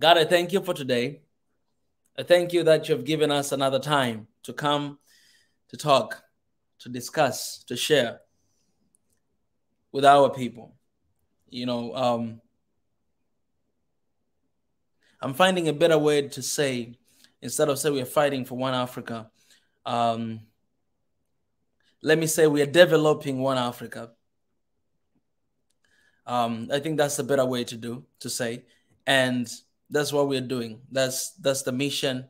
God, I thank you for today. I thank you that you've given us another time to come, to talk, to discuss, to share with our people. You know, I'm finding a better word to say instead of say we're fighting for one Africa. Um, let me say we are developing one Africa. I think that's a better way to say, and that's what we're doing. That's the mission.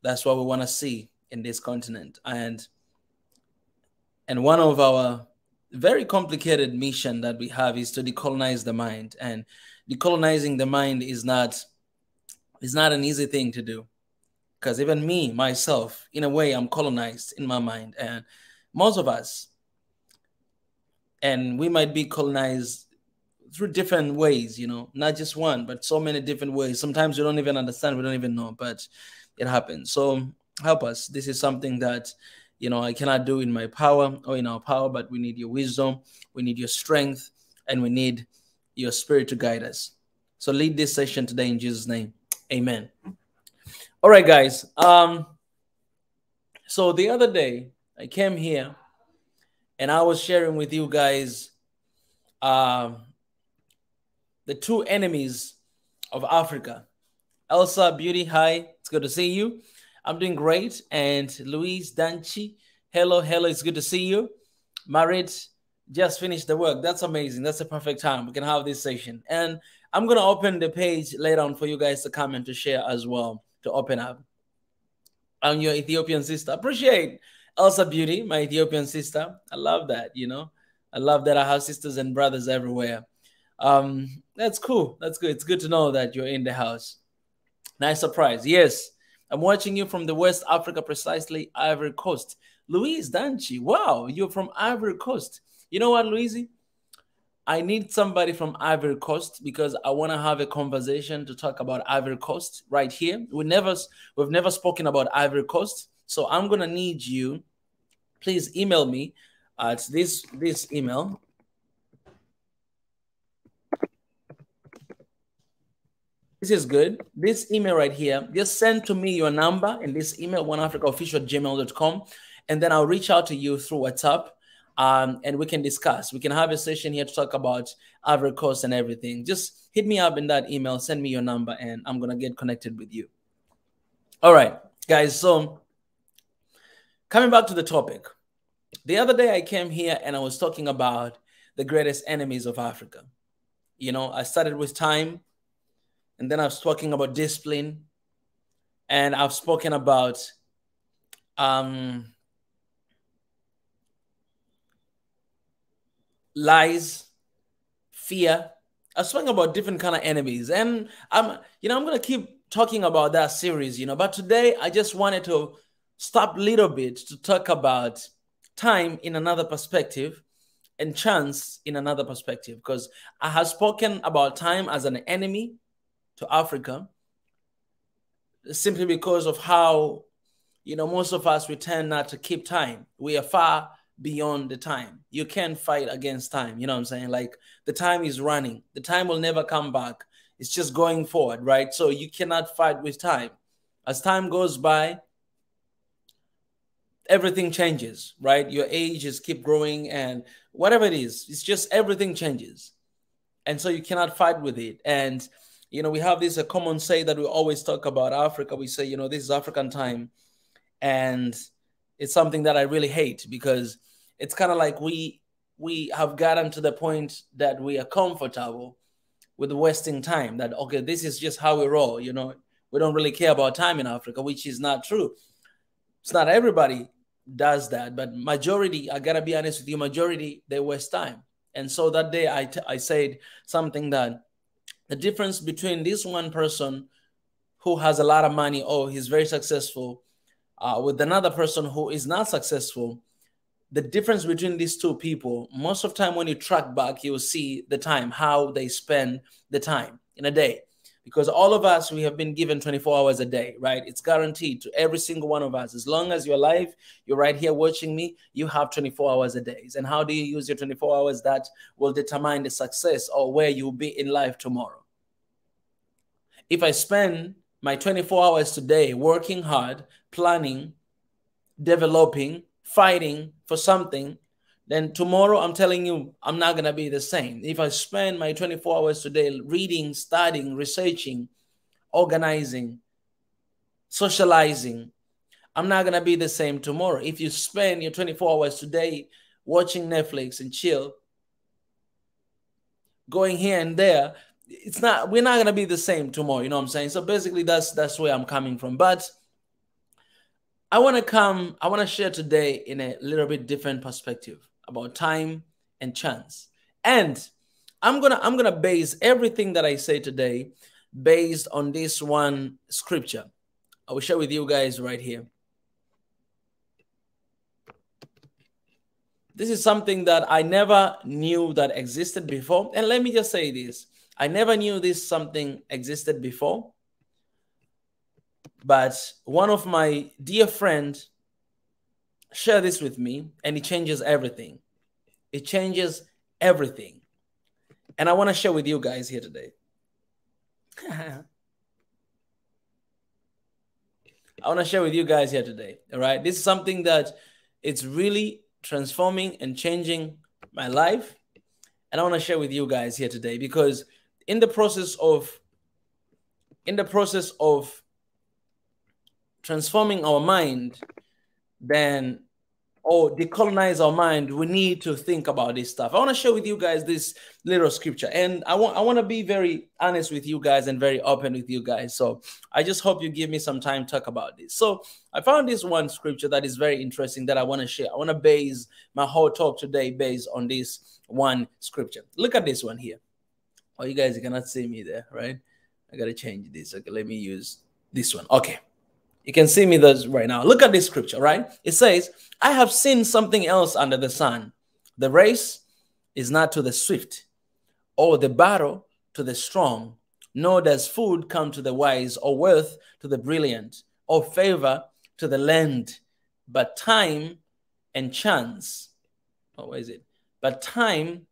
That's what we want to see in this continent, and one of our very complicated mission that we have is to decolonize the mind. And decolonizing the mind is not an easy thing to do, because even me myself, in a way, I'm colonized in my mind, and most of us, and we might be colonized through different ways, not just one, but so many different ways. Sometimes we don't even understand, we don't even know, but it happens. So help us. This is something that I cannot do in my power or in our power, but we need your wisdom, we need your strength, and we need your spirit to guide us. So lead this session today in Jesus' name. Amen. All right, guys. So the other day I came here and I was sharing with you guys the two enemies of Africa. Elsa Beauty, hi, it's good to see you. I'm doing great. And Luis Danchi, hello, it's good to see you. Marit, just finished the work. That's amazing. That's a perfect time. We can have this session. And I'm going to open the page later on for you guys to come and to share as well, to open up. I'm your Ethiopian sister. Appreciate Elsa Beauty, my Ethiopian sister. I love that, I love that I have sisters and brothers everywhere. That's cool. That's good. It's good to know that you're in the house. Nice surprise. Yes, I'm watching you from the West Africa, precisely Ivory Coast. Louise Danchi. Wow, you're from Ivory Coast. You know what, Louise? I need somebody from Ivory Coast because I want to have a conversation to talk about Ivory Coast right here. We've never spoken about Ivory Coast, so I'm gonna need you. Please email me at this email. This is good. This email right here, just send to me your number in this email, oneafricaofficial@gmail.com, and then I'll reach out to you through WhatsApp, and we can discuss. We can have a session here to talk about Ivory Coast and everything. Just hit me up in that email, send me your number, and I'm going to get connected with you. All right, guys, so coming back to the topic. The other day I came here and I was talking about the greatest enemies of Africa. I started with time, and then I was talking about discipline, and I've spoken about lies, fear. I was talking about different kind of enemies, and I'm gonna keep talking about that series, But today I just wanted to stop a little bit to talk about time in another perspective and chance in another perspective, because I have spoken about time as an enemy to Africa simply because of how, most of us, we tend not to keep time. We are far beyond the time. You can't fight against time. You know what I'm saying? Like, the time is running. The time will never come back. It's just going forward, right? So you cannot fight with time. As time goes by, everything changes, right? Your ages keep growing and whatever it is, it's just everything changes. And so you cannot fight with it. And, we have this a common say that we always talk about Africa. We say, this is African time. And it's something that I really hate because it's kind of like we have gotten to the point that we are comfortable with wasting time, that, okay, this is just how we roll. We don't really care about time in Africa, which is not true. It's not everybody does that, but majority, I gotta be honest with you, majority, they waste time. And so that day I said something that the difference between this one person who has a lot of money, oh, he's very successful, with another person who is not successful, the difference between these two people, most of the time when you track back, you'll see the time, how they spend the time in a day. Because all of us, we have been given 24 hours a day, right? It's guaranteed to every single one of us. As long as you're alive, you're right here watching me, you have 24 hours a day. And how do you use your 24 hours? That will determine the success or where you'll be in life tomorrow. If I spend my 24 hours today working hard, planning, developing, fighting for something, then tomorrow I'm telling you, I'm not going to be the same. If I spend my 24 hours today reading, studying, researching, organizing, socializing, I'm not going to be the same tomorrow. If you spend your 24 hours today watching Netflix and chill, going here and there, we're not going to be the same tomorrow. You know what I'm saying? So basically that's where I'm coming from. But I want to share today in a little bit different perspective about time and chance. And I'm going to base everything that I say today based on this one scripture. I will share with you guys right here. This is something that I never knew that existed before. And let me just say this. I never knew this something existed before. But one of my dear friends shared this with me, and it changes everything. It changes everything. And I want to share with you guys here today. I want to share with you guys here today. All right. This is something that it's really transforming and changing my life. And I want to share with you guys here today because in the process of transforming our mind, then or decolonize our mind, we need to think about this stuff. I want to share with you guys this little scripture, and I want to be very honest with you guys and very open with you guys. So I just hope you give me some time to talk about this. So I found this one scripture that is very interesting that I want to share. I want to base my whole talk today based on this one scripture. Look at this one here. Oh, you guys cannot see me there, right? I got to change this. Okay, let me use this one. Okay. You can see me those right now. Look at this scripture, right? It says, I have seen something else under the sun. The race is not to the swift, or the battle to the strong, nor does food come to the wise, or wealth to the brilliant, or favor to the learned, but time and chance. Oh, where is it? But time.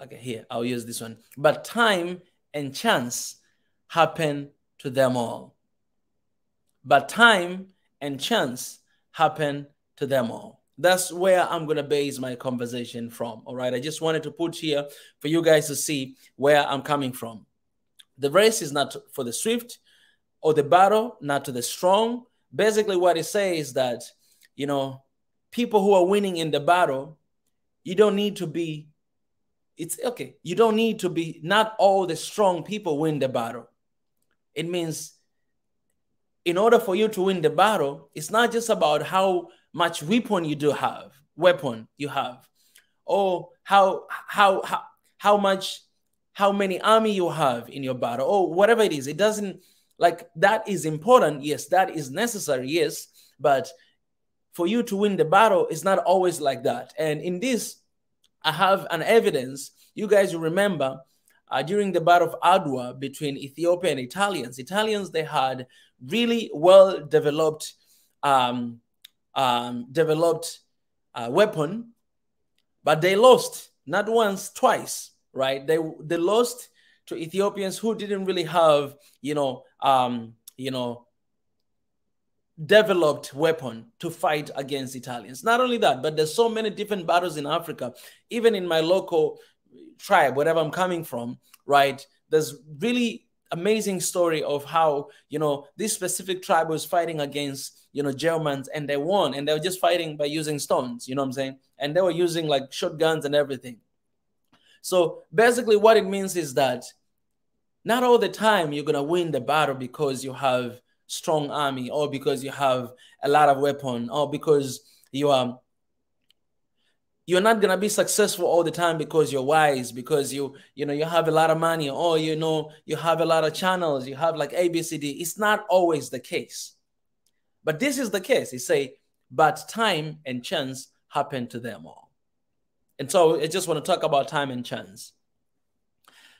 Okay, here, I'll use this one. But time and chance happen to them all. But time and chance happen to them all. That's where I'm going to base my conversation from. All right. I just wanted to put here for you guys to see where I'm coming from. The race is not for the swift, or the battle not to the strong. Basically, what it says is that, you know, people who are winning in the battle, you don't need to be, it's okay. You don't need to be, not all the strong people win the battle. It means in order for you to win the battle, it's not just about how much weapon you have, or how many army you have in your battle, or whatever it is. It doesn't, like, that is important. Yes, that is necessary. Yes, but for you to win the battle, it's not always like that. And in this, I have an evidence. You guys will remember during the Battle of Adwa between Ethiopia and Italians, they had really well developed weapon, but they lost not once, twice, right? They lost to Ethiopians who didn't really have, developed weapon to fight against Italians. Not only that, but there's so many different battles in Africa, even in my local tribe, wherever I'm coming from, right? There's really amazing story of how, this specific tribe was fighting against, Germans, and they won, and they were just fighting by using stones, you know what I'm saying? And they were using like shotguns and everything. So basically what it means is that not all the time you're going to win the battle because you have strong army, or because you have a lot of weapon, or because you're not going to be successful all the time because you're wise, because you have a lot of money, or you have a lot of channels, you have like ABCD. It's not always the case, but this is the case. It say, but time and chance happen to them all. And so I just want to talk about time and chance.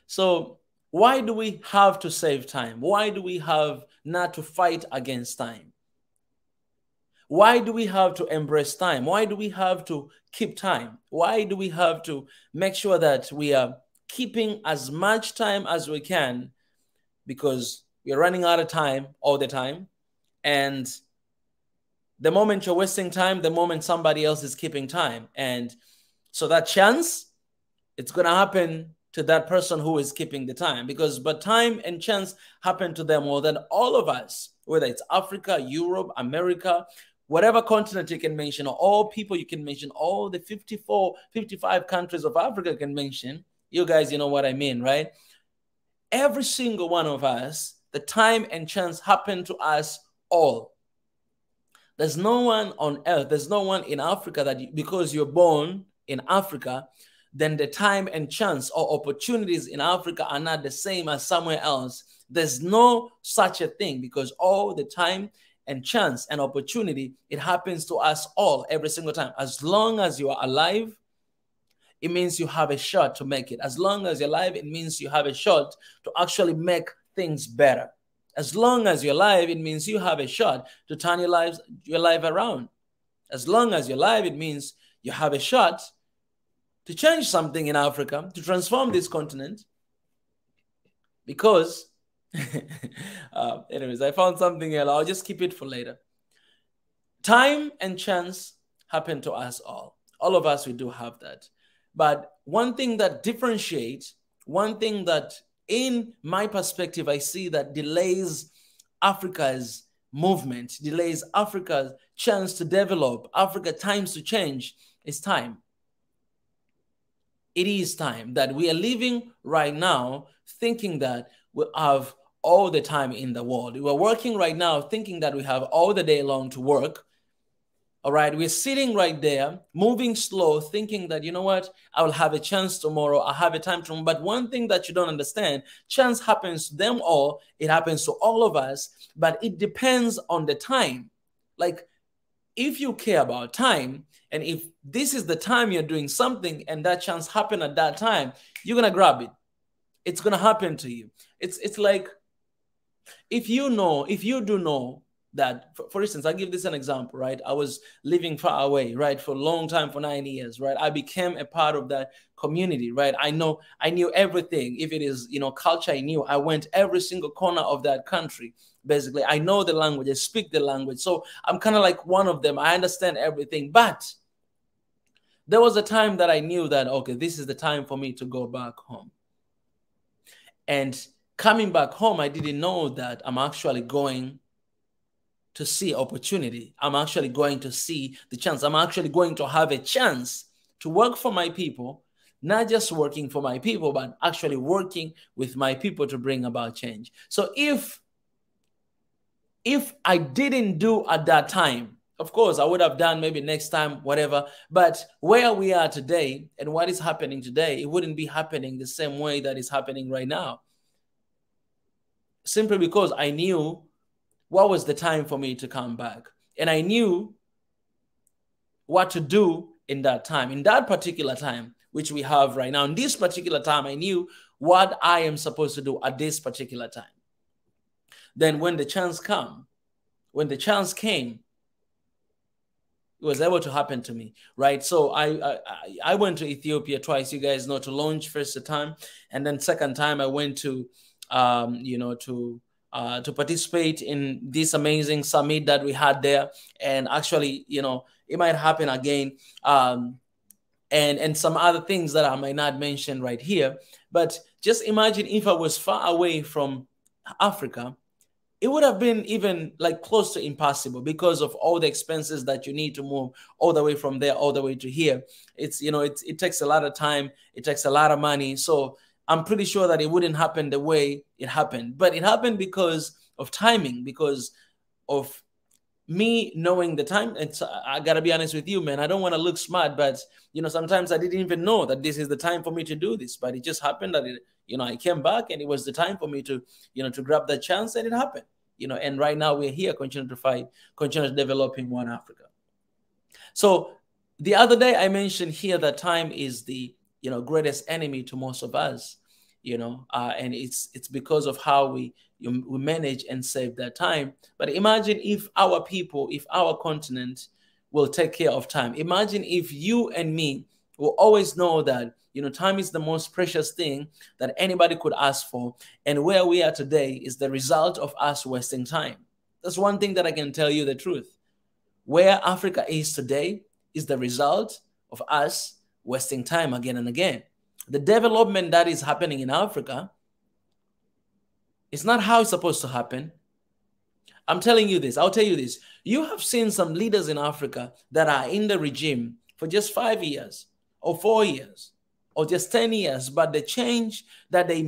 So why do we have to save time? Why do we have not to fight against time? Why do we have to embrace time? Why do we have to keep time? Why do we have to make sure that we are keeping as much time as we can because we're running out of time all the time. And the moment you're wasting time, the moment somebody else is keeping time. And so that chance, it's going to happen to that person who is keeping the time, but time and chance happen to them more than all of us, whether it's Africa, Europe, America, whatever continent you can mention, or all people you can mention, all the 54, 55 countries of Africa can mention. You guys, you know what I mean, right? Every single one of us, the time and chance happen to us all. There's no one on earth, there's no one in Africa that because you're born in Africa, then the time and chance or opportunities in Africa are not the same as somewhere else. There's no such a thing, because all the time and chance and opportunity, it happens to us all every single time. As long as you are alive, it means you have a shot to make it. As long as you're alive, it means you have a shot to actually make things better. As long as you're alive, it means you have a shot to turn your life around. As long as you're alive, it means you have a shot to change something in Africa, to transform this continent. Because, anyways, I found something else. I'll just keep it for later. Time and chance happen to us all. All of us, we do have that. But one thing that differentiates, one thing that in my perspective, I see that delays Africa's movement, delays Africa's chance to develop, Africa times to change, is time. It is time that we are living right now thinking that we have all the time in the world. We're working right now thinking that we have all the day long to work. All right, we're sitting right there, moving slow, thinking that, you know what, I will have a chance tomorrow, I have a time tomorrow. But one thing that you don't understand, chance happens to them all, it happens to all of us, but it depends on the time. Like, if you care about time, and if this is the time you're doing something and that chance happened at that time, you're going to grab it. It's going to happen to you. It's like, if you do know that, for instance, I'll give this an example, right? I was living far away, right, for a long time, for 9 years, right? I became a part of that community, right? I knew everything. If it is, culture, I knew. I went every single corner of that country. Basically, I know the language, I speak the language. So I'm kind of like one of them. I understand everything. But there was a time that I knew that, okay, this is the time for me to go back home. And coming back home, I didn't know that I'm actually going to see opportunity. I'm actually going to see the chance. I'm actually going to have a chance to work for my people, not just working for my people, but actually working with my people to bring about change. So if I didn't do at that time, of course, I would have done maybe next time, whatever. But where we are today and what is happening today, it wouldn't be happening the same way that is happening right now. Simply because I knew what was the time for me to come back. And I knew what to do in that time, in that particular time, which we have right now. In this particular time, I knew what I am supposed to do at this particular time. Then when the chance came, it was able to happen to me, right? So I went to Ethiopia twice, you guys know, to launch first time. And then second time I went to, to participate in this amazing summit that we had there. And actually, it might happen again. And some other things that I might not mention right here. But just imagine if I was far away from Africa, it would have been even like close to impossible because of all the expenses that you need to move all the way from there, all the way to here. It takes a lot of time. It takes a lot of money. So I'm pretty sure that it wouldn't happen the way it happened. But it happened because of timing, because of me knowing the time. And so I got to be honest with you, man. I don't want to look smart, but, sometimes I didn't even know that this is the time for me to do this. But it just happened that, I came back and it was the time for me to, to grab that chance, and it happened. And right now we're here, continue to fight, continue to develop in One Africa. So the other day I mentioned here that time is the, greatest enemy to most of us, and it's because of how we manage and save that time. But imagine if our people, if our continent will take care of time. Imagine if you and me will always know that Time is the most precious thing that anybody could ask for. And where we are today is the result of us wasting time. That's one thing that I can tell you the truth. Where Africa is today is the result of us wasting time again and again. The development that is happening in Africa is not how it's supposed to happen. I'm telling you this. I'll tell you this. You have seen some leaders in Africa that are in the regime for just 5 years or 4 years or just 10 years, but the change that they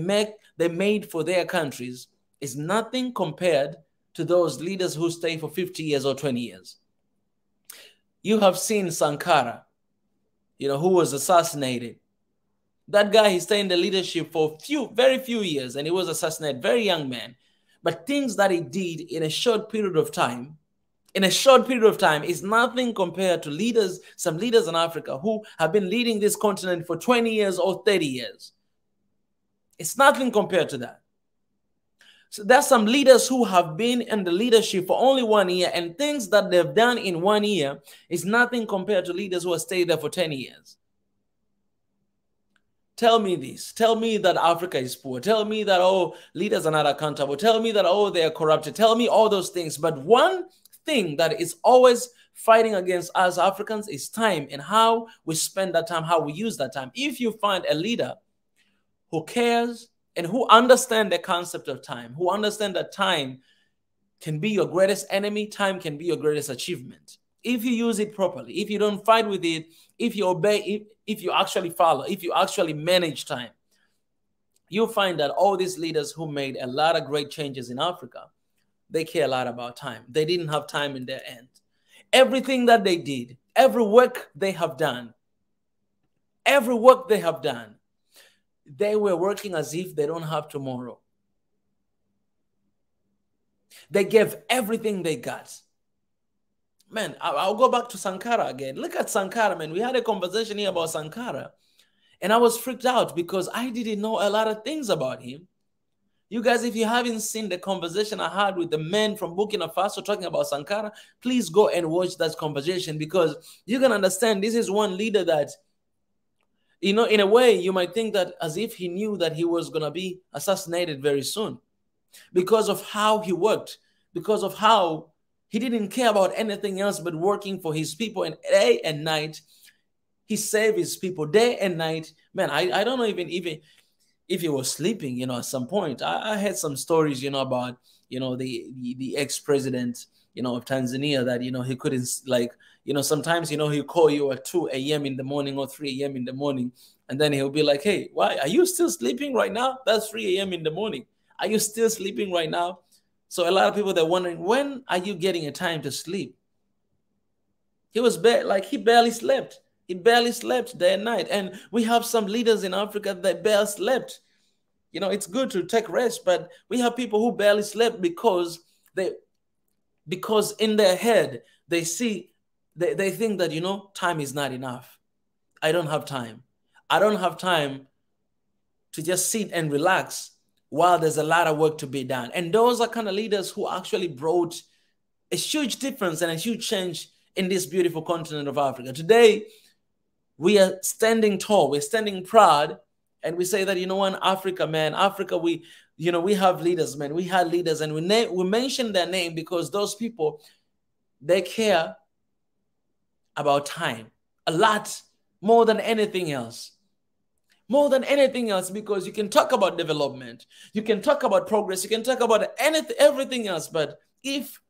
made for their countries is nothing compared to those leaders who stay for 50 years or 20 years. You have seen Sankara, who was assassinated. That guy, he stayed in the leadership for very few years, and he was assassinated, very young man. But things that he did in a short period of time, is nothing compared to some leaders in Africa who have been leading this continent for 20 years or 30 years. It's nothing compared to that. So there's some leaders who have been in the leadership for only 1 year, and things that they've done in 1 year is nothing compared to leaders who have stayed there for 10 years. Tell me this. Tell me that Africa is poor. Tell me that, leaders are not accountable. Tell me that, they are corrupted. Tell me all those things. But one thing that is always fighting against us Africans is time, and how we spend that time, how we use that time. If you find a leader who cares and who understands the concept of time, who understands that time can be your greatest enemy, time can be your greatest achievement. If you use it properly, if you don't fight with it, if you obey, if you actually follow, if you actually manage time, you'll find that all these leaders who made a lot of great changes in Africa, they care a lot about time. They didn't have time in their end. Everything that they did, every work they have done, they were working as if they don't have tomorrow. They gave everything they got. Man, I'll go back to Sankara again. Look at Sankara, man. We had a conversation here about Sankara, and I was freaked out because I didn't know a lot of things about him. You guys, if you haven't seen the conversation I had with the men from Burkina Faso talking about Sankara, please go and watch that conversation, because you can understand this is one leader that, in a way, you might think that as if he knew that he was going to be assassinated very soon because of how he worked, because of how he didn't care about anything else but working for his people. And day and night, he saved his people day and night. Man, I don't know even if he was sleeping, at some point. I had some stories, about, the ex-president, of Tanzania that, he couldn't, sometimes, he'll call you at 2 a.m. in the morning or 3 a.m. in the morning. And then he'll be like, hey, why are you still sleeping right now? That's 3 a.m. in the morning. Are you still sleeping right now? So a lot of people, they're wondering, when are you getting a time to sleep? He was he barely slept. He barely slept day and night. And we have some leaders in Africa that barely slept. It's good to take rest, but we have people who barely slept because in their head, they think that, time is not enough. I don't have time. I don't have time to just sit and relax while there's a lot of work to be done. And those are kind of leaders who actually brought a huge difference and a huge change in this beautiful continent of Africa. Today, we are standing tall, we're standing proud, and we say that, Africa, man, Africa, we have leaders, man. We had leaders, and we mention their name because those people, they care about time a lot more than anything else. More than anything else, because you can talk about development, you can talk about progress, you can talk about everything else, but if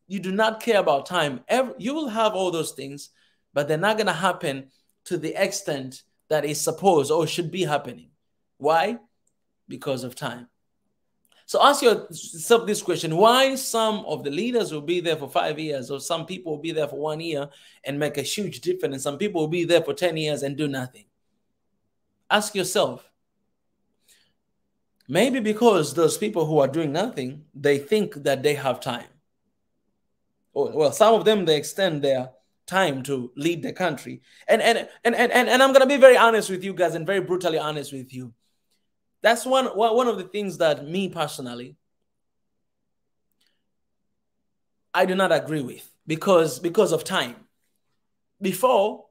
you do not care about time, you will have all those things, but they're not going to happen to the extent that is supposed or should be happening. Why? Because of time. So ask yourself this question: why some of the leaders will be there for 5 years, or some people will be there for 1 year and make a huge difference, and some people will be there for 10 years and do nothing? Ask yourself. Maybe because those people who are doing nothing, they think that they have time. Well, some of them, they extend their time to lead the country. And I'm going to be very honest with you guys, and very brutally honest with you. That's one of the things that me personally, I do not agree with because of time. Before,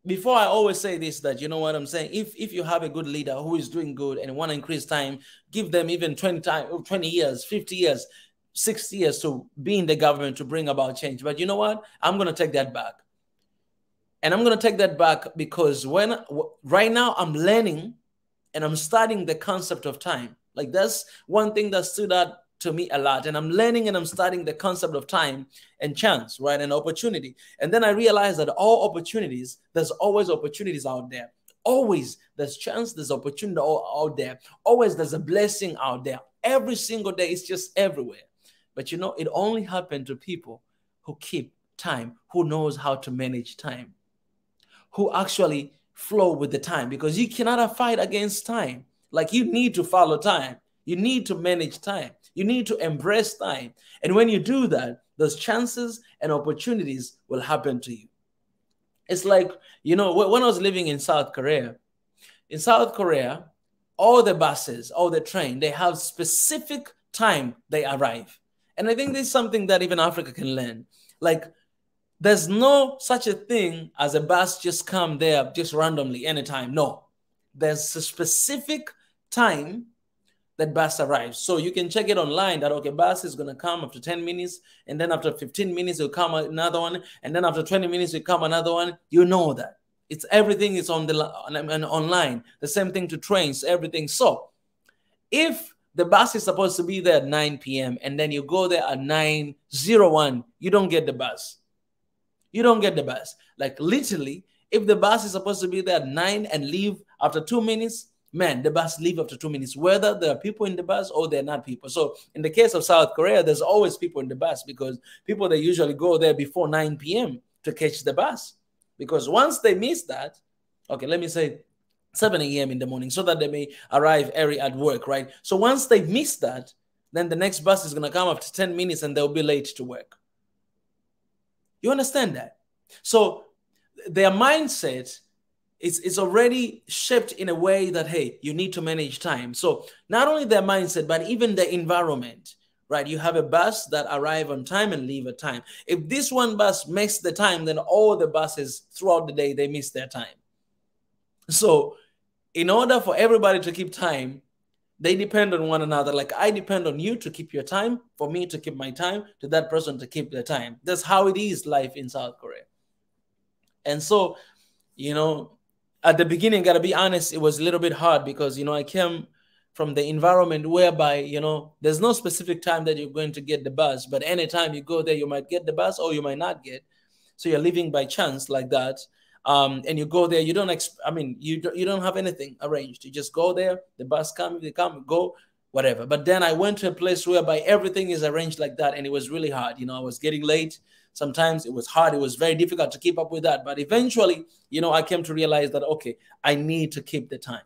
before I always say this, that you know what I'm saying, if you have a good leader who is doing good and want to increase time, give them even 20 years, 50 years, 60 years to be in the government to bring about change. But you know what? I'm going to take that back. And I'm going to take that back because right now I'm learning and I'm studying the concept of time. Like that's one thing that stood out to me a lot. And I'm learning and I'm studying the concept of time and chance, right? And opportunity. And then I realized that all opportunities, there's always opportunities out there. Always there's chance, there's opportunity out there. Always there's a blessing out there. Every single day, it's just everywhere. But you know, it only happened to people who keep time, who knows how to manage time, who actually flow with the time, because you cannot fight against time. Like you need to follow time. You need to manage time. You need to embrace time. And when you do that, those chances and opportunities will happen to you. It's like, you know, when I was living in South Korea, all the buses, all the train, they have specific time they arrive. And I think this is something that even Africa can learn. Like, there's no such a thing as a bus just come there just randomly anytime. No, there's a specific time that bus arrives. So you can check it online that, okay, bus is going to come after 10 minutes. And then after 15 minutes, it'll come another one. And then after 20 minutes, it'll come another one. You know that. It's everything is on online. The same thing to trains, everything. So if the bus is supposed to be there at 9 p.m. and then you go there at 9:01, you don't get the bus. You don't get the bus. Like literally, if the bus is supposed to be there at 9 and leave after 2 minutes, man, the bus leave after 2 minutes, whether there are people in the bus or they're not people. So in the case of South Korea, there's always people in the bus because people, they usually go there before 9 p.m. to catch the bus. Because once they miss that, okay, let me say 7 a.m. in the morning so that they may arrive early at work, right? So once they miss that, then the next bus is going to come after 10 minutes and they'll be late to work. You understand that? So their mindset is already shaped in a way that, hey, you need to manage time. So not only their mindset, but even the environment, right? You have a bus that arrive on time and leave at time. If this one bus makes the time, then all the buses throughout the day, they miss their time. So in order for everybody to keep time, they depend on one another. Like I depend on you to keep your time, for me to keep my time, to that person to keep their time. That's how it is life in South Korea. And so, you know, at the beginning, gotta be honest, it was a little bit hard because, you know, I came from the environment whereby, you know, there's no specific time that you're going to get the bus, but anytime you go there, you might get the bus or you might not get. So you're living by chance like that. And you go there, you don't you don't have anything arranged. You just go there, the bus come, they come, go, whatever. But then I went to a place whereby everything is arranged like that, and it was really hard. You know, I was getting late. Sometimes it was hard. It was very difficult to keep up with that. But eventually, you know, I came to realize that, okay, I need to keep the time.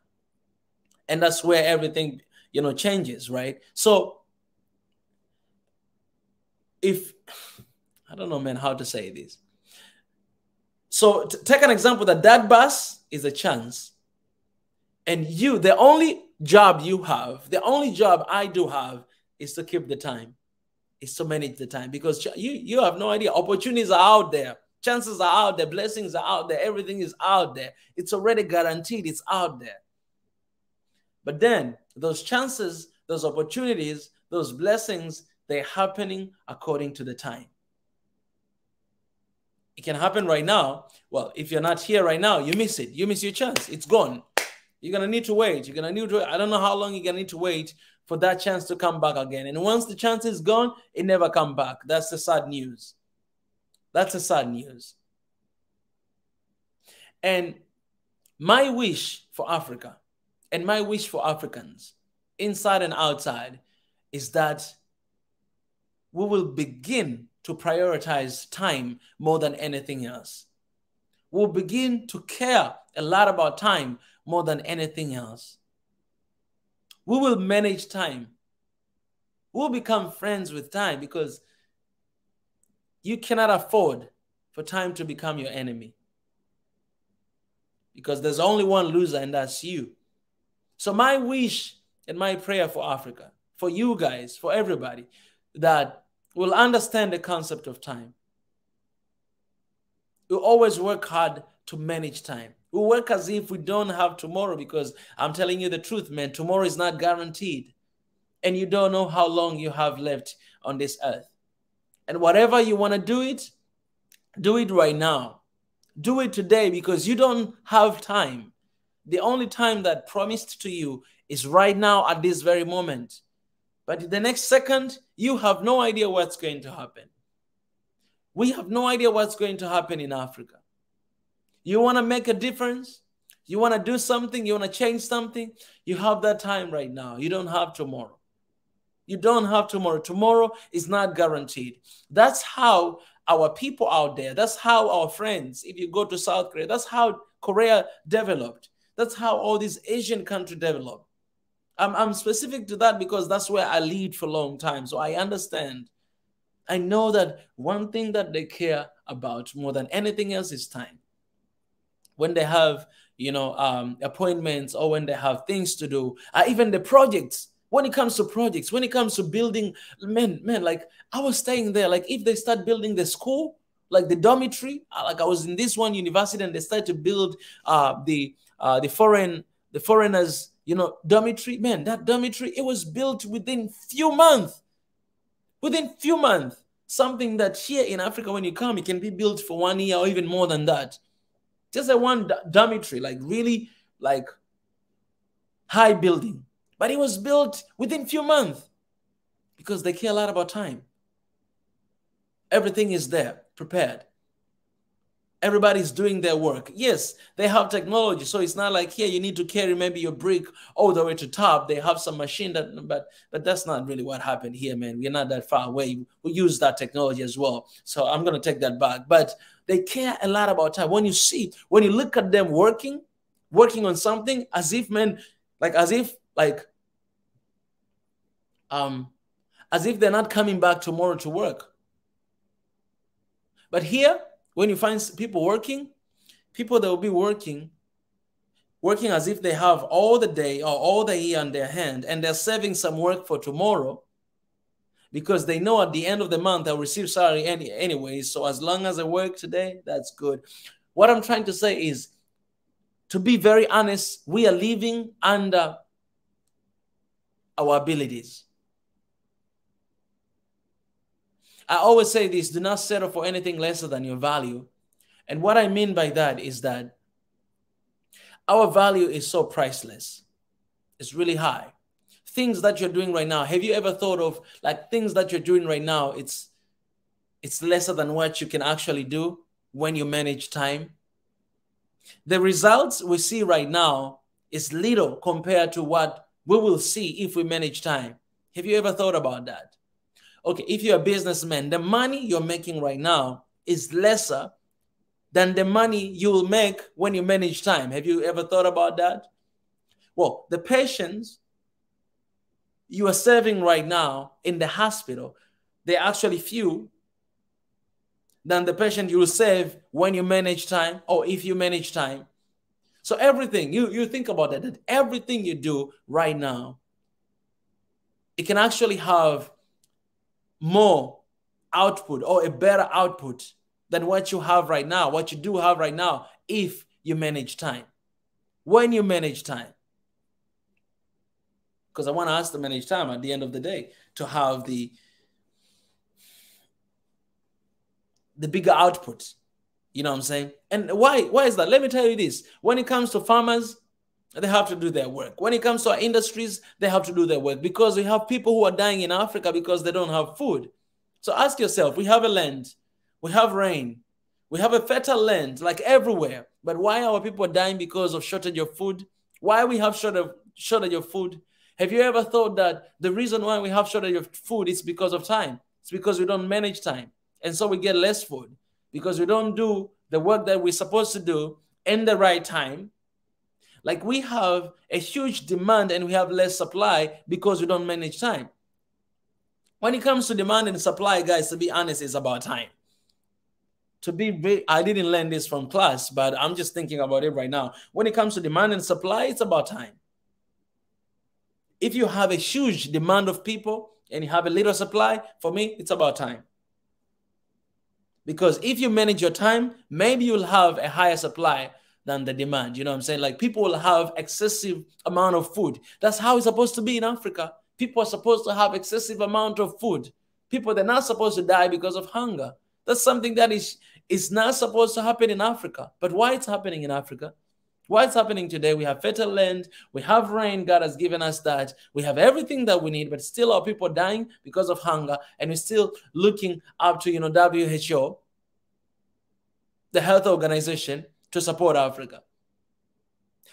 And that's where everything, you know, changes, right? So if, I don't know, man, how to say this. So take an example that bus is a chance. And you, the only job you have, the only job I do have is to keep the time, is to manage the time, because you have no idea. Opportunities are out there. Chances are out there. Blessings are out there. Everything is out there. It's already guaranteed. It's out there. But then those chances, those opportunities, those blessings, they're happening according to the time. It can happen right now. Well, if you're not here right now, you miss it. You miss your chance. It's gone. You're going to need to wait. You're going to need to, I don't know how long you're going to need to wait for that chance to come back again. And once the chance is gone, it never come back. That's the sad news. That's the sad news. And my wish for Africa and my wish for Africans, inside and outside, is that we will begin to prioritize time more than anything else. We'll begin to care a lot about time more than anything else. We will manage time. We'll become friends with time, because you cannot afford for time to become your enemy, because there's only one loser, and that's you. So my wish and my prayer for Africa, for you guys, for everybody, that will understand the concept of time. You always work hard to manage time. We work as if we don't have tomorrow, because I'm telling you the truth, man, tomorrow is not guaranteed. And you don't know how long you have left on this earth. And whatever you want to do it right now. Do it today, because you don't have time. The only time that promised to you is right now at this very moment. But the next second, you have no idea what's going to happen. We have no idea what's going to happen in Africa. You want to make a difference? You want to do something? You want to change something? You have that time right now. You don't have tomorrow. You don't have tomorrow. Tomorrow is not guaranteed. That's how our people out there, that's how our friends, if you go to South Korea, that's how Korea developed. That's how all these Asian countries developed. I'm specific to that because that's where I lived for a long time. So I understand. I know that one thing that they care about more than anything else is time. When they have, appointments, or when they have things to do, even the projects. When it comes to projects, when it comes to building, man, like I was staying there. Like if they start building the school, like the dormitory, like I was in this one university and they started to build the foreigners, dormitory. Man, that dormitory, it was built within few months. Within few months, something that here in Africa, when you come, it can be built for 1 year or even more than that. Just a one dormitory, like really like high building. But it was built within few months because they care a lot about time. Everything is there, prepared. Everybody's doing their work. Yes, they have technology. So it's not like here you need to carry maybe your brick all the way to top. They have some machine but that's not really what happened here, man. We're not that far away. We use that technology as well. So I'm going to take that back. But they care a lot about time. When you look at them working on something as if, man, as if they're not coming back tomorrow to work. But here, when you find people working, people that will be working as if they have all the day or all the year on their hand, and they're saving some work for tomorrow because they know at the end of the month they'll receive salary anyway. So as long as I work today, that's good. What I'm trying to say is, to be very honest, we are living under our abilities. I always say this: do not settle for anything lesser than your value. And what I mean by that is that our value is so priceless. It's really high. Things that you're doing right now, have you ever thought of things that you're doing right now, it's lesser than what you can actually do when you manage time? The results we see right now is little compared to what we will see if we manage time. Have you ever thought about that? Okay, if you're a businessman, the money you're making right now is lesser than the money you will make when you manage time. Have you ever thought about that? Well, the patients you are serving right now in the hospital, they're actually few than the patient you will serve when you manage time, or if you manage time. So everything, you think about that everything you do right now, it can actually have more output or a better output than what you have right now, what you do have right now, if you manage time. When you manage time. Because I want us to manage time at the end of the day to have the bigger output. You know what I'm saying? And why is that? Let me tell you this. When it comes to farmers, they have to do their work. When it comes to our industries, they have to do their work, because we have people who are dying in Africa because they don't have food. So ask yourself, we have a land, we have rain, we have a fertile land like everywhere, but why are our people dying because of shortage of food? Why we have shortage of food? Have you ever thought that the reason why we have shortage of food is because of time? It's because we don't manage time. And so we get less food because we don't do the work that we're supposed to do in the right time. Like we have a huge demand and we have less supply because we don't manage time. When it comes to demand and supply, guys, to be honest, it's about time. I didn't learn this from class, but I'm just thinking about it right now. When it comes to demand and supply, it's about time. If you have a huge demand of people and you have a little supply, for me, it's about time. Because if you manage your time, maybe you'll have a higher supply than the demand. You know what I'm saying? Like people will have excessive amount of food. That's how it's supposed to be in Africa. People are supposed to have excessive amount of food. People, they're not supposed to die because of hunger. That's something that is not supposed to happen in Africa. But why it's happening in Africa? Why it's happening today? We have fertile land, we have rain, God has given us that. We have everything that we need, but still our people dying because of hunger, and we're still looking up to, WHO, the health organization, to support Africa.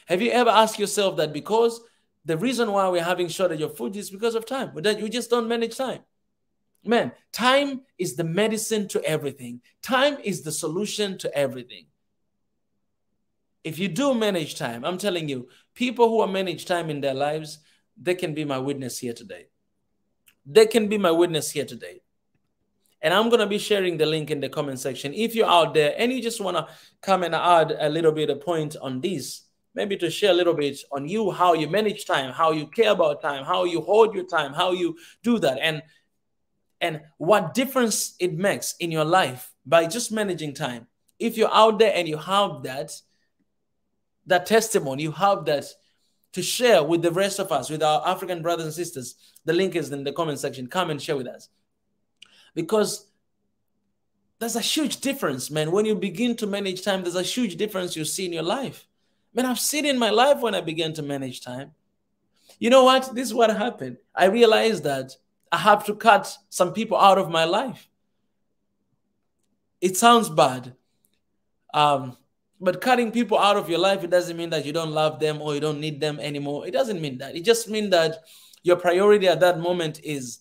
Have you ever asked yourself that because the reason why we're having shortage of food is because of time, but that you just don't manage time? Man, time is the medicine to everything. Time is the solution to everything. If you do manage time, I'm telling you, people who manage time in their lives, they can be my witness here today. They can be my witness here today. And I'm going to be sharing the link in the comment section. If you're out there and you just want to come and add a little bit of point on this, maybe to share a little bit on you, how you manage time, how you care about time, how you hold your time, how you do that, and what difference it makes in your life by just managing time. If you're out there and you have that testimony, you have that to share with the rest of us, with our African brothers and sisters, the link is in the comment section. Come and share with us. Because there's a huge difference, man. When you begin to manage time, there's a huge difference you see in your life. Man, I've seen in my life when I began to manage time. You know what? This is what happened. I realized that I have to cut some people out of my life. It sounds bad. But cutting people out of your life, it doesn't mean that you don't love them or you don't need them anymore. It doesn't mean that. It just means that your priority at that moment is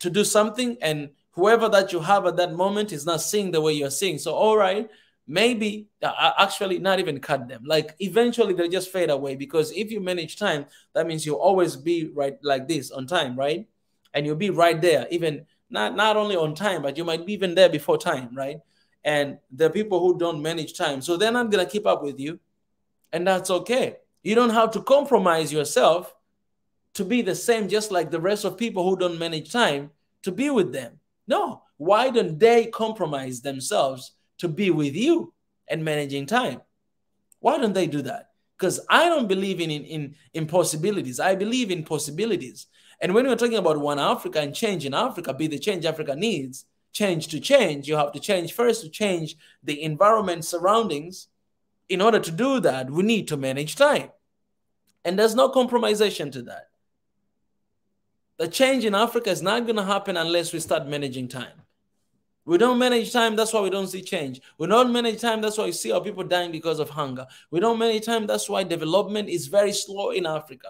to do something, and whoever that you have at that moment is not seeing the way you're seeing. So, all right, maybe actually not even cut them. Like eventually they just fade away, because if you manage time, that means you'll always be right like this on time, right? And you'll be right there, even not only on time, but you might be even there before time, right? And there are people who don't manage time, so they're not going to keep up with you. And that's okay. You don't have to compromise yourself to be the same, just like the rest of people who don't manage time, to be with them. No. Why don't they compromise themselves to be with you and managing time? Why don't they do that? Because I don't believe in impossibilities. I believe in possibilities. And when we're talking about one Africa and change in Africa, be the change Africa needs, change to change, you have to change first to change the environment surroundings. In order to do that, we need to manage time. And there's no compromisation to that. The change in Africa is not going to happen unless we start managing time. We don't manage time, that's why we don't see change. We don't manage time, that's why we see our people dying because of hunger. We don't manage time, that's why development is very slow in Africa.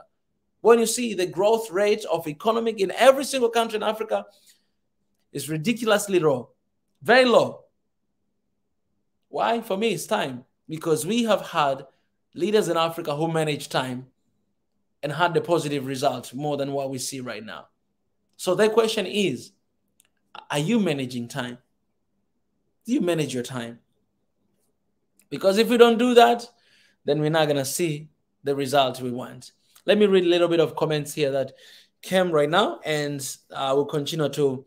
When you see the growth rate of economic in every single country in Africa is ridiculously low, very low. Why? For me, it's time. Because we have had leaders in Africa who manage time and had the positive results more than what we see right now. So the question is, are you managing time? Do you manage your time? Because if we don't do that, then we're not going to see the results we want. Let me read a little bit of comments here that came right now, and we'll continue to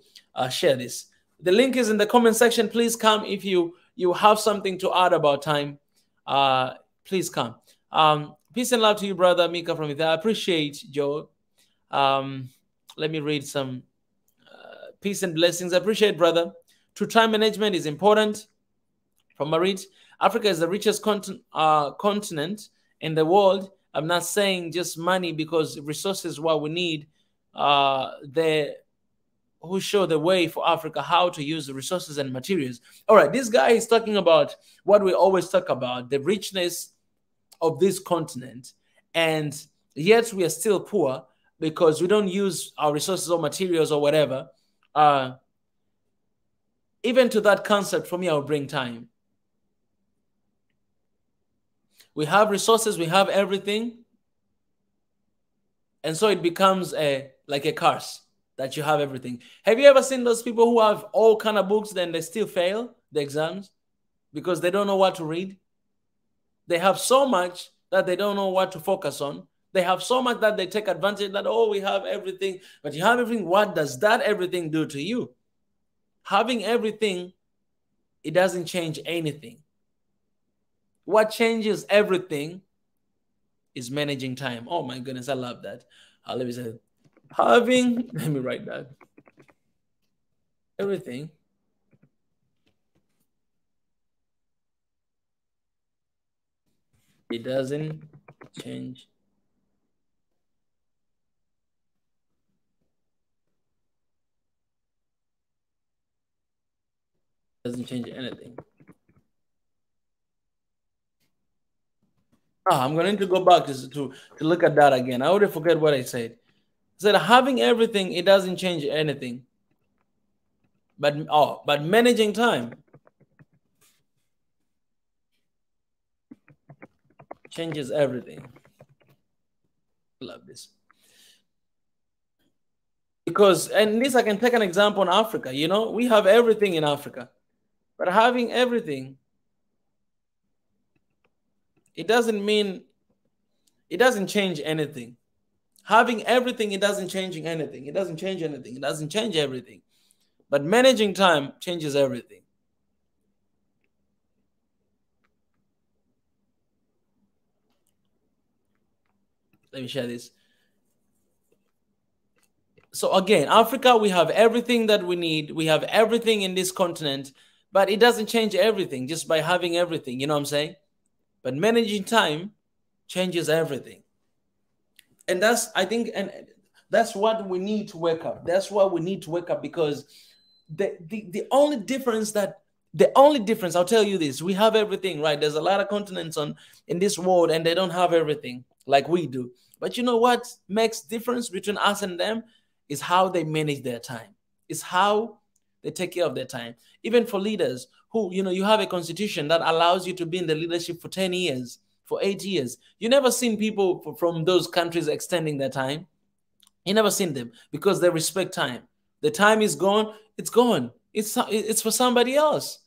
share this. The link is in the comment section. Please come if you have something to add about time. Please come. Peace and love to you, brother Mika from Ethiopia. I appreciate Joe. Let me read some peace and blessings. I appreciate, brother. True time management is important. From Marit, Africa is the richest continent in the world. I'm not saying just money, because resources what we need. Who show the way for Africa how to use the resources and materials. All right, this guy is talking about what we always talk about, the richness of this continent, and yet we are still poor because we don't use our resources or materials or whatever. Even to that concept, for me, I will bring time. We have resources, we have everything, and so it becomes like a curse that you have everything. Have you ever seen those people who have all kind of books, then they still fail the exams because they don't know what to read? They have so much that they don't know what to focus on. They have so much that they take advantage that, oh, we have everything. But you have everything. What does that everything do to you? Having everything it doesn't change anything. What changes everything is managing time. Oh my goodness, I love that. Let me say, let me write that. Everything it doesn't change. Doesn't change anything. I'm going to go back to look at that again. I already forget what I said. I said having everything, it doesn't change anything. But managing time changes everything. Love this. Because, and this, I can take an example in Africa. You know, we have everything in Africa, but having everything, it doesn't mean, it doesn't change anything. Having everything, it doesn't change anything. It doesn't change anything. It doesn't change everything. But managing time changes everything. Let me share this. So again, Africa, we have everything that we need. We have everything in this continent, but it doesn't change everything just by having everything. You know what I'm saying? But managing time changes everything. And that's, I think, and that's what we need to wake up. That's why we need to wake up, because the only difference I'll tell you this, we have everything, right? There's a lot of continents in this world, and they don't have everything like we do. But you know what makes difference between us and them is how they manage their time. It's how they take care of their time. Even for leaders who, you know, you have a constitution that allows you to be in the leadership for 10 years, for 8 years. You never seen people from those countries extending their time. You never seen them, because they respect time. The time is gone, it's gone. It's for somebody else.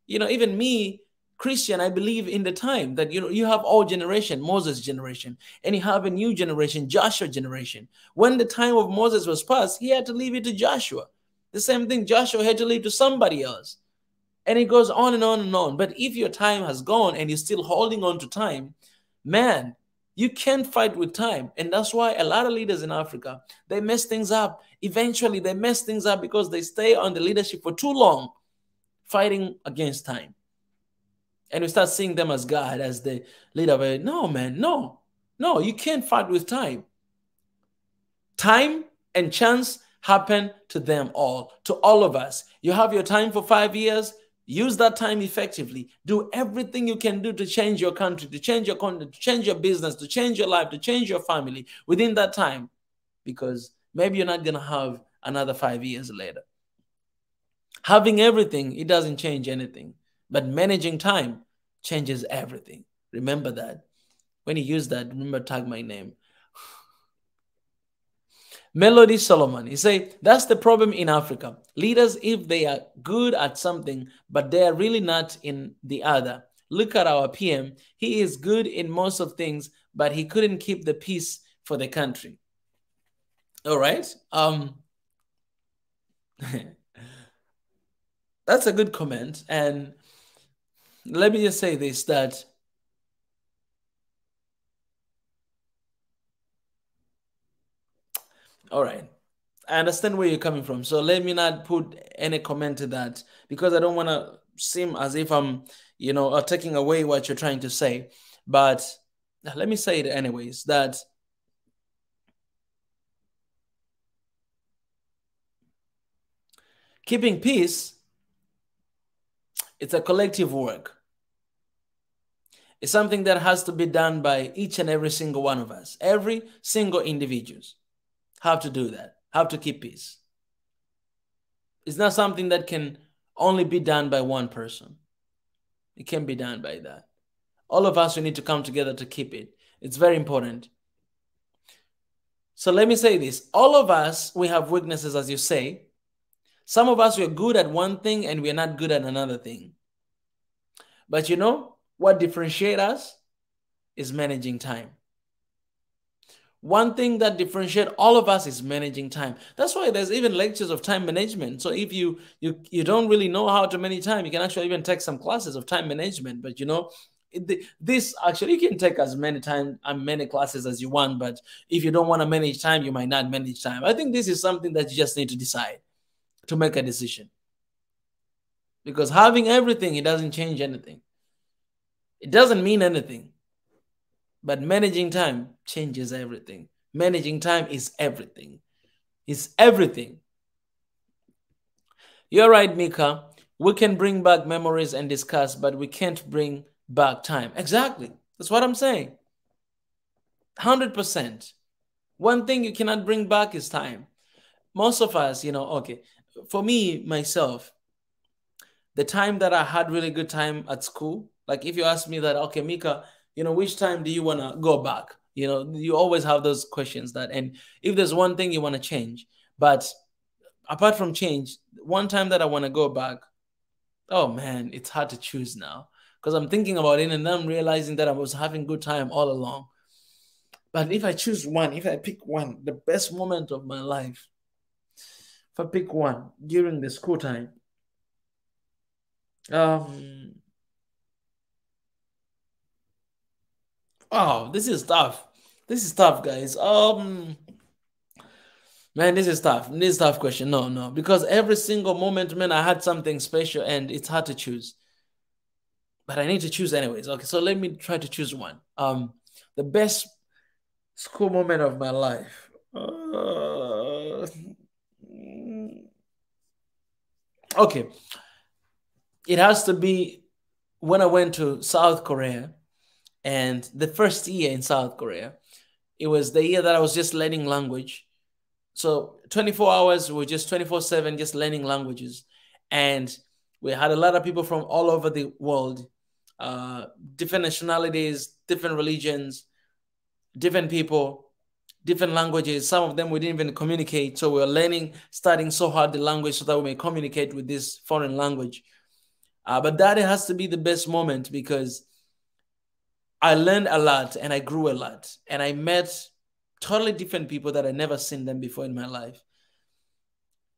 You know, even me, Christian, I believe in the time that, you know, you have old generation, Moses generation, and you have a new generation, Joshua generation. When the time of Moses was past, he had to leave it to Joshua. The same thing, Joshua had to leave to somebody else. And it goes on and on and on. But if your time has gone and you're still holding on to time, man, you can't fight with time. And that's why a lot of leaders in Africa, they mess things up. Eventually, they mess things up because they stay on the leadership for too long, fighting against time. And we start seeing them as God, as the leader. But no, man, no, you can't fight with time. Time and chance happen to them all, to all of us. You have your time for 5 years. Use that time effectively. Do everything you can do to change your country, to change your continent, to change your business, to change your life, to change your family within that time, because maybe you're not going to have another 5 years later. Having everything, it doesn't change anything. But managing time changes everything. Remember that. When you use that, remember, tag my name. Melody Solomon, he say, that's the problem in Africa. Leaders, if they are good at something, but they are really not in the other. Look at our PM. He is good in most of things, but he couldn't keep the peace for the country. All right. That's a good comment. And let me just say this, that all right, I understand where you're coming from. So let me not put any comment to that, because I don't want to seem as if I'm, you know, taking away what you're trying to say. But let me say it anyways, that keeping peace, it's a collective work. It's something that has to be done by each and every single one of us. Every single individuals have to do that, have to keep peace. It's not something that can only be done by one person. It can be done by that. All of us, we need to come together to keep it. It's very important. So let me say this. All of us, we have weaknesses, as you say. Some of us, we're good at one thing and we're not good at another thing. But you know, what differentiates us is managing time. One thing that differentiates all of us is managing time. That's why there's even lectures of time management. So if you don't really know how to manage time, you can actually even take some classes of time management. But this actually, you can take as many time and many classes as you want. But if you don't want to manage time, you might not manage time. I think this is something that you just need to decide, to make a decision. Because having everything, it doesn't change anything. It doesn't mean anything. But managing time changes everything. Managing time is everything. It's everything. You're right, Mika. We can bring back memories and discuss, but we can't bring back time. Exactly. That's what I'm saying. 100%. One thing you cannot bring back is time. Most of us, okay, for me, myself, the time that I had really good time at school, like if you ask me that, okay, Mika, which time do you want to go back? You always have those questions and if there's one thing you want to change, but apart from change, one time that I want to go back, oh man, it's hard to choose now because I'm thinking about it and I'm realizing that I was having good time all along. But if I choose one, if I pick one, the best moment of my life, if I pick one during the school time, oh, this is tough. This is tough, guys. Man, this is tough. This is tough question. No, because every single moment, man, I had something special, and it's hard to choose. But I need to choose anyways. Okay, so let me try to choose one. The best school moment of my life. Okay, it has to be when I went to South Korea, and the first year in South Korea, it was the year that I was just learning language. So 24 hours, we were just 24/7, just learning languages. And we had a lot of people from all over the world, different nationalities, different religions, different people, different languages. Some of them we didn't even communicate. So we were learning, studying so hard the language so that we may communicate with this foreign language. But that has to be the best moment because I learned a lot and I grew a lot. And I met totally different people that I never seen them before in my life.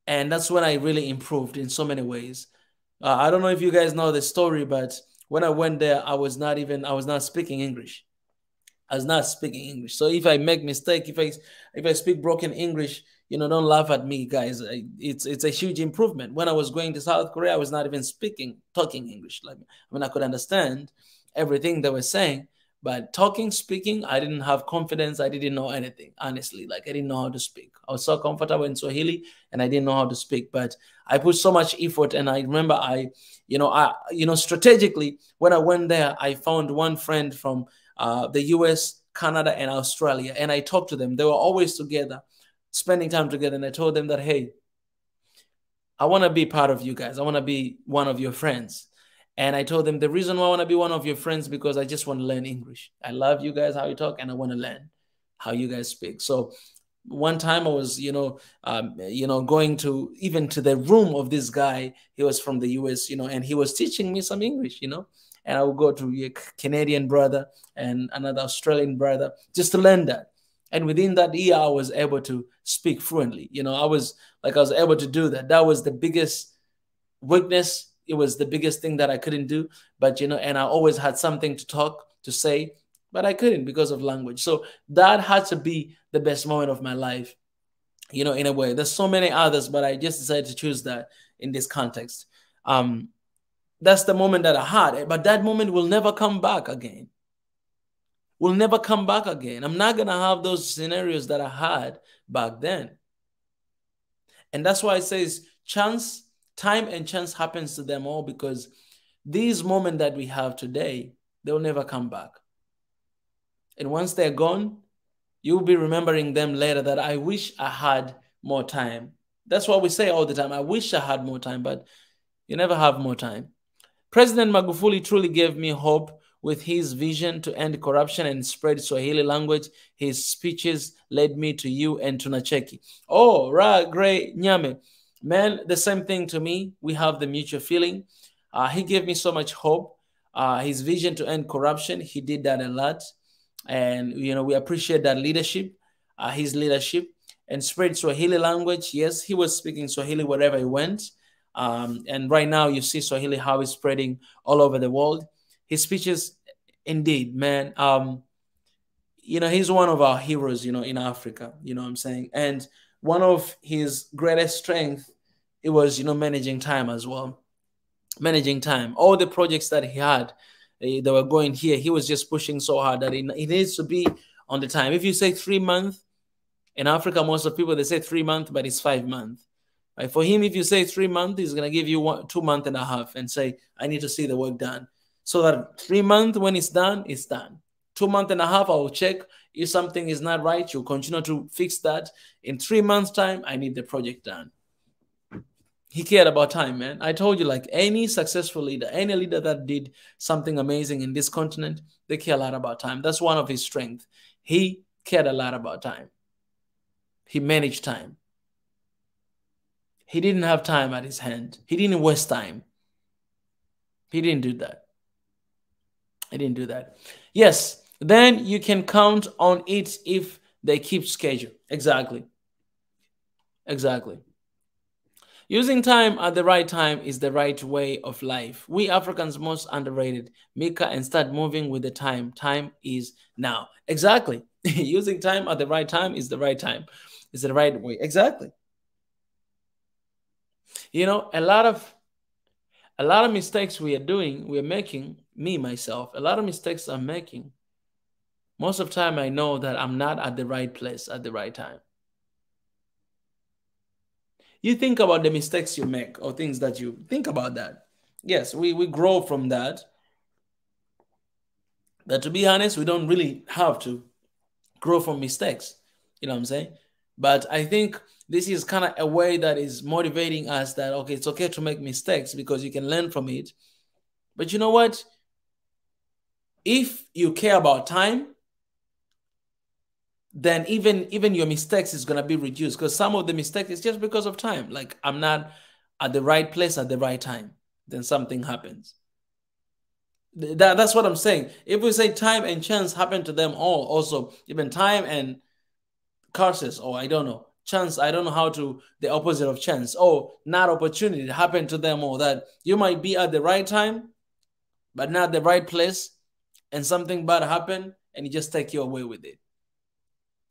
And that's when I really improved in so many ways. I don't know if you guys know the story, but when I went there, I was not speaking English. I was not speaking English. So if I make mistake, if I speak broken English, don't laugh at me, guys. It's a huge improvement. When I was going to South Korea, I was not even talking English. I could understand everything they were saying, but speaking, I didn't have confidence. I didn't know anything, honestly. I didn't know how to speak. I was so comfortable in Swahili and I didn't know how to speak, but I put so much effort. And I remember strategically, when I went there, I found one friend from the US, Canada, and Australia. And I talked to them. They were always together, spending time together. And I told them that, hey, I want to be part of you guys. I want to be one of your friends. And I told them the reason why I want to be one of your friends because I just want to learn English. I love you guys, how you talk, and I want to learn how you guys speak. So one time I was, going to even to the room of this guy. He was from the US, and he was teaching me some English, and I would go to a Canadian brother and another Australian brother just to learn that. And within that year, I was able to speak fluently. I was able to do that. That was the biggest weakness. It was the biggest thing that I couldn't do. But, and I always had something to say, but I couldn't because of language. So that had to be the best moment of my life, in a way. There's so many others, but I just decided to choose that in this context. That's the moment that I had, but that moment will never come back again. Will never come back again. I'm not going to have those scenarios that I had back then. And that's why it says time and chance happens to them all, because these moments that we have today, they'll never come back. And once they're gone, you'll be remembering them later that I wish I had more time. That's what we say all the time. I wish I had more time, but you never have more time. President Magufuli truly gave me hope with his vision to end corruption and spread Swahili language. His speeches led me to you and to Nacheki. Oh, Gray Nyame. Man, the same thing to me. We have the mutual feeling. He gave me so much hope. His vision to end corruption, he did that a lot. And, we appreciate that leadership. his leadership and spread Swahili language. Yes, he was speaking Swahili wherever he went. And right now you see Swahili, how it's spreading all over the world. His speeches, indeed, man, he's one of our heroes, in Africa, what I'm saying? And one of his greatest strength, it was, managing time as well. Managing time. All the projects that he had, they were going here. He was just pushing so hard that it needs to be on the time. If you say 3 months, in Africa, most of people, they say 3 months, but it's 5 months. Right? For him, if you say 3 months, he's going to give you 2 months and a half and say, I need to see the work done. So that 3 months, when it's done, it's done. 2 months and a half, I will check. If something is not right, you'll continue to fix that. In 3 months' time, I need the project done. He cared about time, man. I told you, like any successful leader, any leader that did something amazing in this continent, they care a lot about time. That's one of his strengths. He cared a lot about time. He managed time. He didn't have time at his hand. He didn't waste time. He didn't do that. He didn't do that. Yes, then you can count on it if they keep schedule. Exactly. Exactly. Using time at the right time is the right way of life. We Africans most underrated. Mika, and start moving with the time. Time is now. Exactly. Using time at the right time is the right time. Is the right way. Exactly. A lot of mistakes we're making, me, myself, a lot of mistakes I'm making. Most of the time I know that I'm not at the right place at the right time. You think about the mistakes you make or things that you think about that. Yes, we grow from that. But to be honest, we don't really have to grow from mistakes. You know what I'm saying? But I think this is kind of a way that is motivating us that, okay, it's okay to make mistakes because you can learn from it. But you know what? If you care about time, then even your mistakes is going to be reduced, because some of the mistakes is just because of time. Like, I'm not at the right place at the right time. Then something happens. That's what I'm saying. If we say time and chance happen to them all, also even time and curses, or I don't know, chance, I don't know how to, the opposite of chance, not opportunity happen to them all, that you might be at the right time, but not the right place, and something bad happen, and you just take you away with it.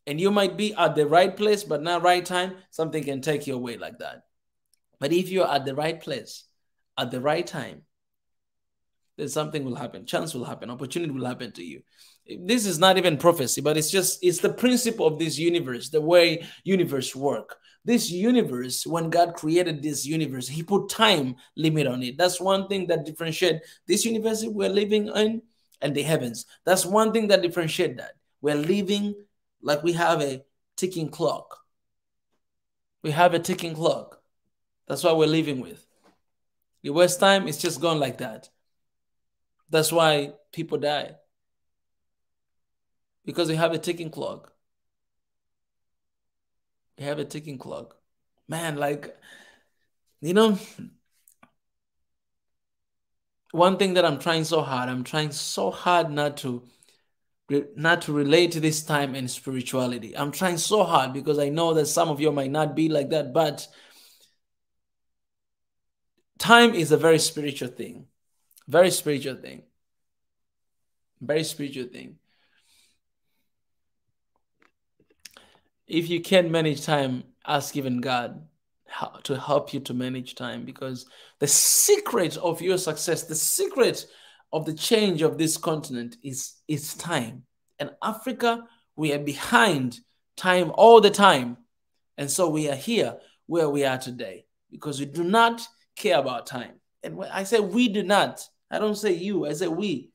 And you might be at the right place, but not right time, something can take you away like that. But if you're at the right place, at the right time, then something will happen, chance will happen, opportunity will happen to you. This is not even prophecy, but it's the principle of this universe, the way universe work. This universe, when God created this universe, he put time limit on it. That's one thing that differentiates this universe we're living in and the heavens. That's one thing that differentiates that. We're living like we have a ticking clock. We have a ticking clock. That's what we're living with. You waste time, it's just gone like that. That's why people die. Because we have a ticking clock. We have a ticking clock. Man, like, one thing that I'm trying so hard not to relate to this time and spirituality. I'm trying so hard because I know that some of you might not be like that, but time is a very spiritual thing. Very spiritual thing. Very spiritual thing. If you can't manage time, ask even God how to help you to manage time, because the secret of your success, the secret of the change of this continent is time. And Africa, we are behind time all the time. And so we are here where we are today because we do not care about time. And when I say we do not, I don't say you, I say we.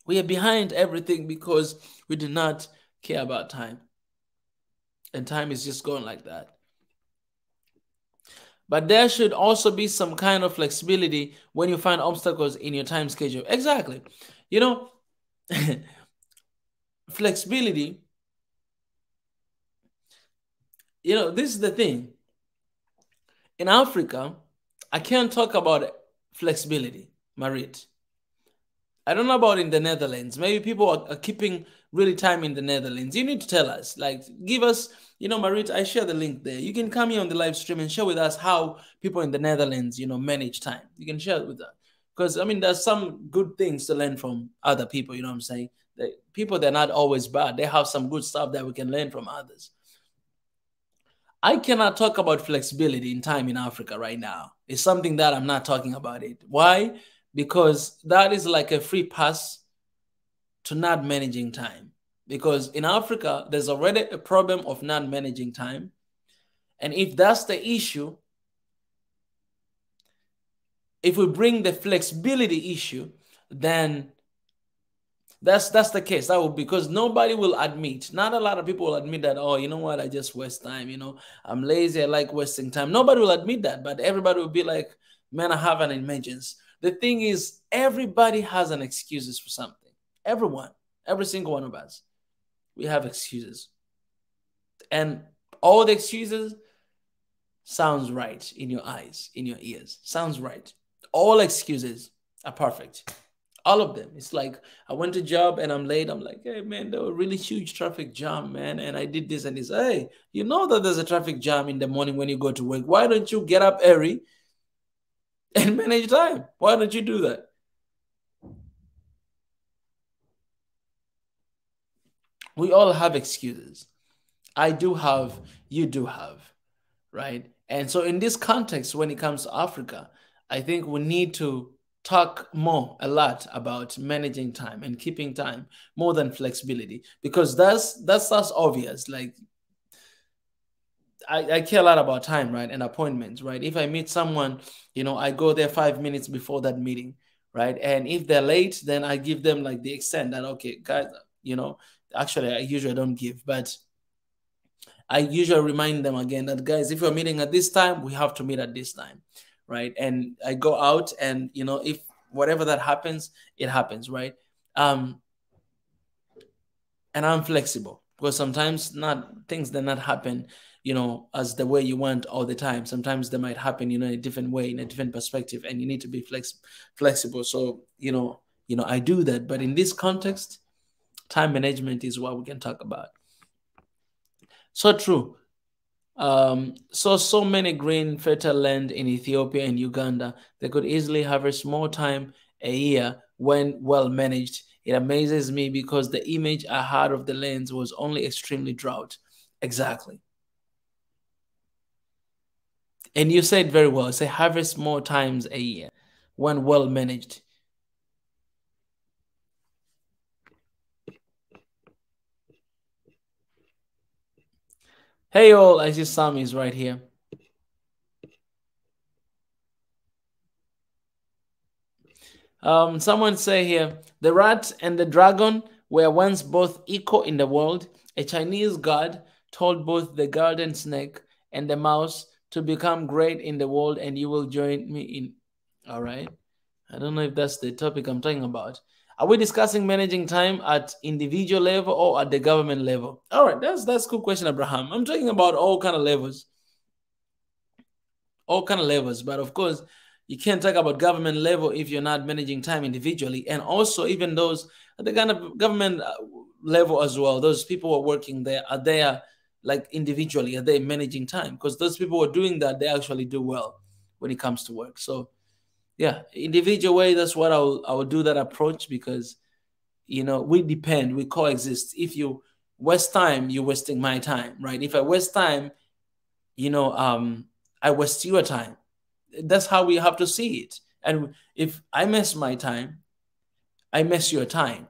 We are behind everything because we do not care about time. And time is just going like that. But there should also be some kind of flexibility when you find obstacles in your time schedule. Exactly. Flexibility, this is the thing. In Africa, I can't talk about flexibility, Marit. I don't know about in the Netherlands. Maybe people are keeping really time in the Netherlands, you need to tell us. Like, give us, Marit, I share the link there. You can come here on the live stream and share with us how people in the Netherlands, manage time. You can share it with us. Because, I mean, there's some good things to learn from other people, you know what I'm saying? People, they're not always bad. They have some good stuff that we can learn from others. I cannot talk about flexibility in time in Africa right now. It's something that I'm not talking about it. Why? Because that is like a free pass to not managing time. Because in Africa, there's already a problem of not managing time. And if that's the issue, if we bring the flexibility issue, then that's the case. That will, because nobody will admit, not a lot of people will admit that, oh, you know what, I just waste time, I'm lazy, I like wasting time. Nobody will admit that, but everybody will be like, man, I have an emergency. The thing is, everybody has an excuses for something. Everyone, every single one of us, we have excuses. And all the excuses sounds right in your eyes, in your ears. Sounds right. All excuses are perfect. All of them. It's like, I went to job and I'm late. I'm like, hey, man, there was a really huge traffic jam, man. And I did this and this. Hey, you know that there's a traffic jam in the morning when you go to work. Why don't you get up early and manage time? Why don't you do that? We all have excuses. I do have, you do have, right? And so in this context, when it comes to Africa, I think we need to talk a lot about managing time and keeping time more than flexibility, because that's obvious. Like, I care a lot about time, right? And appointments, right? If I meet someone, I go there 5 minutes before that meeting, right? And if they're late, then I give them like the extent that, okay, guys, actually I usually don't give, but I usually remind them again that, guys, if we're meeting at this time, we have to meet at this time, right? And I go out and, if whatever that happens, it happens, right? And I'm flexible, because sometimes things do not happen, as the way you want all the time. Sometimes they might happen, in a different way, in a different perspective, and you need to be flexible. So, I do that. But in this context, time management is what we can talk about. So true. So many green fertile land in Ethiopia and Uganda. They could easily harvest more time a year when well managed. It amazes me because the image I had of the lands was only extremely drought. Exactly. And you said very well. Say harvest more times a year when well managed. Hey all, I see Sam is right here. Someone say here, the rat and the dragon were once both equal in the world. A Chinese god told both the garden snake and the mouse to become great in the world, and you will join me in. All right. I don't know if that's the topic I'm talking about. Are we discussing managing time at individual level or at the government level? All right, that's a good question, Abraham. I'm talking about all kind of levels. All kind of levels, but of course, you can't talk about government level if you're not managing time individually. And also, even those at the kind of government level as well, those people who are working there, are they like individually, are they managing time? Because those people who are doing that, they actually do well when it comes to work. So yeah, individual way, that's what I will do that approach, because we depend, we coexist. If you waste time, you're wasting my time, right? If I waste time, I waste your time. That's how we have to see it. And if I mess my time, I mess your time.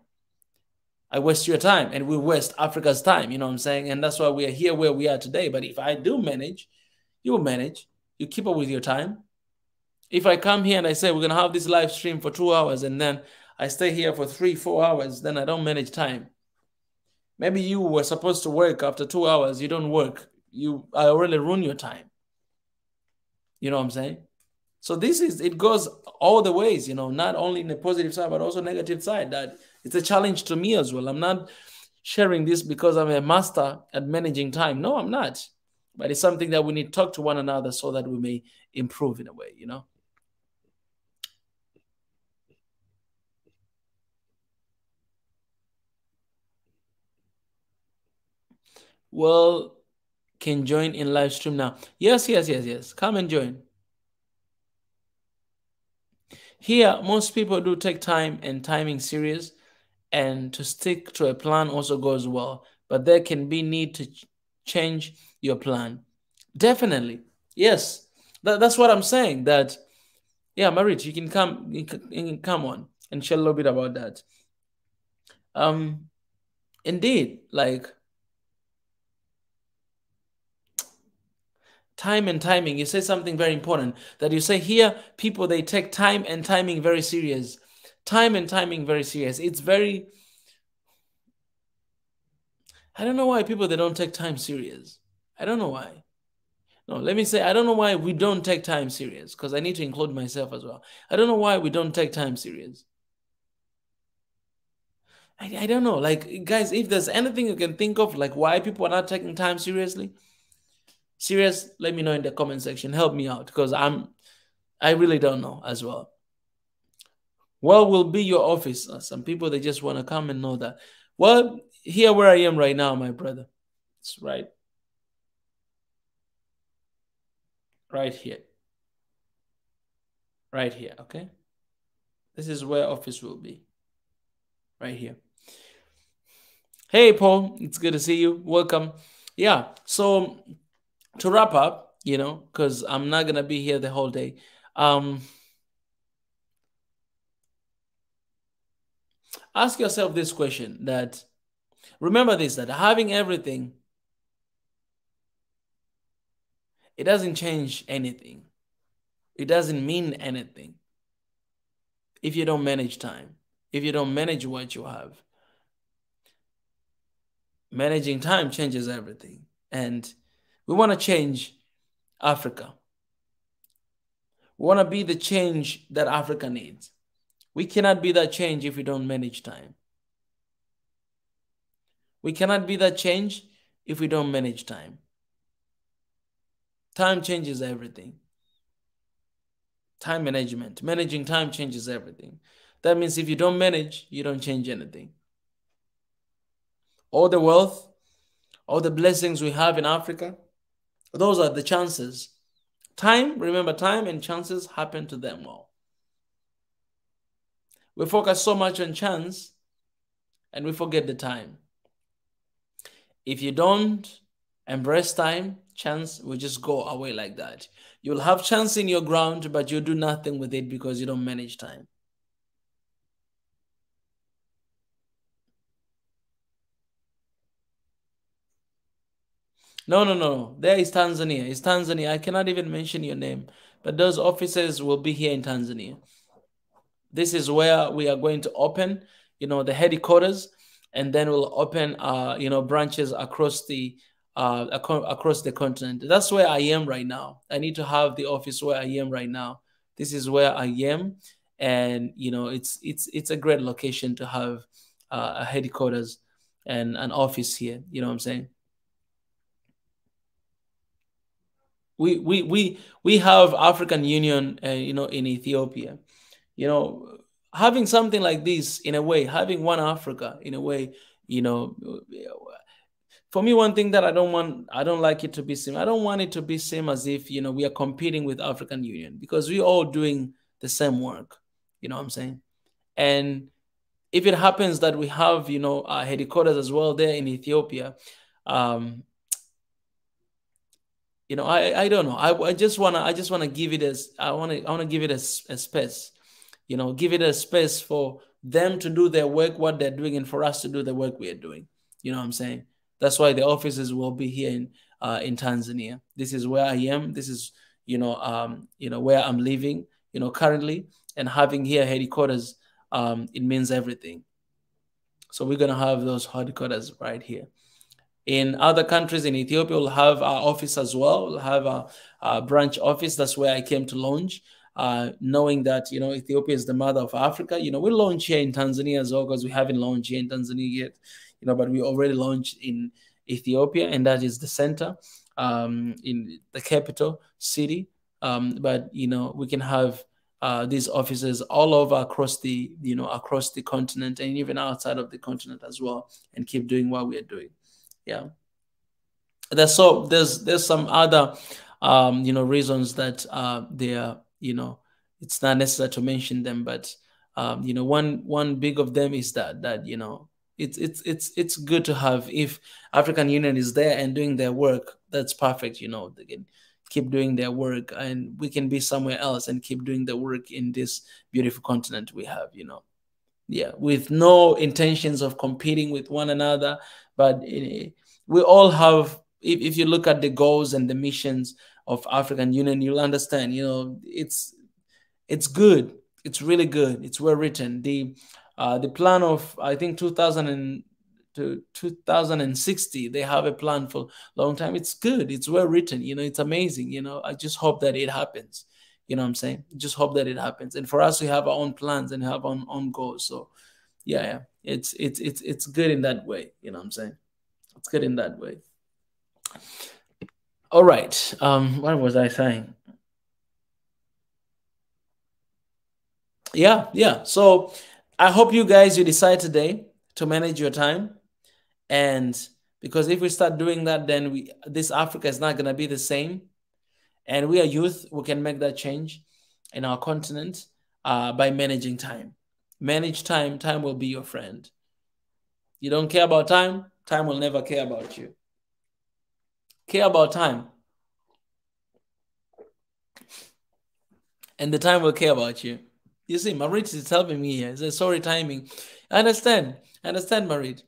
I waste your time, and we waste Africa's time, you know what I'm saying? And that's why we are here where we are today. But if I do manage, you will manage. You keep up with your time. If I come here and I say we're going to have this live stream for 2 hours, and then I stay here for 3-4 hours, then I don't manage time. Maybe you were supposed to work after 2 hours. You don't work. I already ruin your time. You know what I'm saying? So it goes all the ways, not only in the positive side, but also negative side. That it's a challenge to me as well. I'm not sharing this because I'm a master at managing time. No, I'm not. But it's something that we need to talk to one another so that we may improve in a way, Well, can join in live stream now. Yes, yes, yes, yes. Come and join. Here, most people do take time and timing serious, and to stick to a plan also goes well. But there can be need to change your plan. Definitely, yes. That's what I'm saying. That yeah, Marit, you can come, you can come on and share a little bit about that. Um, indeed, like time and timing. You say something very important that you say here. People they take time and timing very serious. Time and timing very serious. It's very. I don't know why people they don't take time serious. I don't know why. No, let me say I don't know why we don't take time serious because I need to include myself as well. I don't know why we don't take time serious. I don't know. Like guys, if there's anything you can think of, like why people are not taking time seriously, serious, let me know in the comment section. Help me out because I really don't know as well. Well, will be your office. Some people they just want to come and know that. Well, here where I am right now, my brother. It's right here. Right here, okay? This is where office will be. Right here. Hey Paul, it's good to see you. Welcome. Yeah, so to wrap up, because I'm not gonna be here the whole day. Ask yourself this question that remember this that having everything it doesn't change anything. It doesn't mean anything if you don't manage time, if you don't manage what you have. Managing time changes everything. And we want to change Africa. We want to be the change that Africa needs. We cannot be that change if we don't manage time. We cannot be that change if we don't manage time. Time changes everything. Time management. Managing time changes everything. That means if you don't manage, you don't change anything. All the wealth, all the blessings we have in Africa, those are the chances. Time, remember, time and chances happen to them all. We focus so much on chance and we forget the time. If you don't embrace time, chance will just go away like that. You'll have chance in your ground, but you'll do nothing with it because you don't manage time. No, no, no. There is Tanzania. It's Tanzania. I cannot even mention your name, but those offices will be here in Tanzania. This is where we are going to open, the headquarters, and then we'll open, branches across the continent. That's where I am right now. I need to have the office where I am right now. This is where I am, and it's a great location to have a headquarters and an office here. You know what I'm saying? We have African Union, in Ethiopia. Having something like this in a way, having one Africa in a way, you know, for me, one thing that I don't like it to be seen. I don't want it to be same as if we are competing with African Union because we're all doing the same work. You know what I'm saying? And if it happens that we have our headquarters as well there in Ethiopia, um, I don't know. I just wanna give it as I wanna give it a space. Give it a space for them to do their work, what they're doing, and for us to do the work we are doing. You know what I'm saying? That's why the offices will be here in Tanzania. This is where I am. This is where I'm living. Currently, and having here headquarters, it means everything. So we're gonna have those headquarters right here. In other countries, in Ethiopia, we'll have our office as well. We'll have a branch office. That's where I came to launch, knowing that Ethiopia is the mother of Africa. We launch here in Tanzania as well because we haven't launched here in Tanzania yet. But we already launched in Ethiopia, and that is the center, in the capital city. But we can have these offices all over across the continent and even outside of the continent as well, and keep doing what we are doing. Yeah. There's some other reasons that they are, it's not necessary to mention them, but one big of them is that it's good to have, if African Union is there and doing their work, that's perfect. They can keep doing their work, and we can be somewhere else and keep doing the work in this beautiful continent we have. Yeah, with no intentions of competing with one another, but we all have. If you look at the goals and the missions of African Union, you'll understand. It's good. It's really good. It's well written. The plan of, I think, 2000 to 2060, they have a plan for long time. It's good. It's well written. It's amazing. I just hope that it happens. You know what I'm saying? Just hope that it happens. And for us, we have our own plans and have our own goals. So yeah, it's good in that way. You know what I'm saying? It's good in that way. All right. What was I saying? Yeah. So I hope you guys, you decide today to manage your time. And because if we start doing that, then this Africa is not going to be the same. And we are youth, we can make that change in our continent by managing time. Manage time, time will be your friend. You don't care about time, time will never care about you. Care about time, and the time will care about you. You see, Marit is helping me here. He says, sorry, timing. I understand, Marit.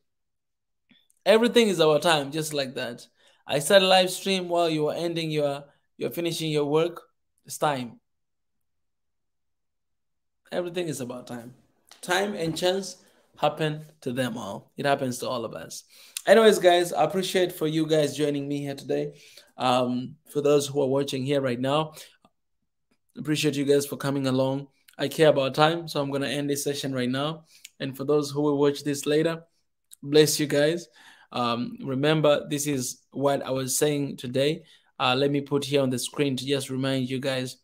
Everything is our time, just like that. I started live stream while you were ending you're finishing your work. It's time. Everything is about time. Time and chance happen to them all. It happens to all of us. Anyways, guys, I appreciate for you guys joining me here today. For those who are watching here right now, appreciate you guys for coming along. I care about time, so I'm going to end this session right now. And for those who will watch this later, bless you guys. Remember, this is what I was saying today. Let me put here on the screen to just remind you guys.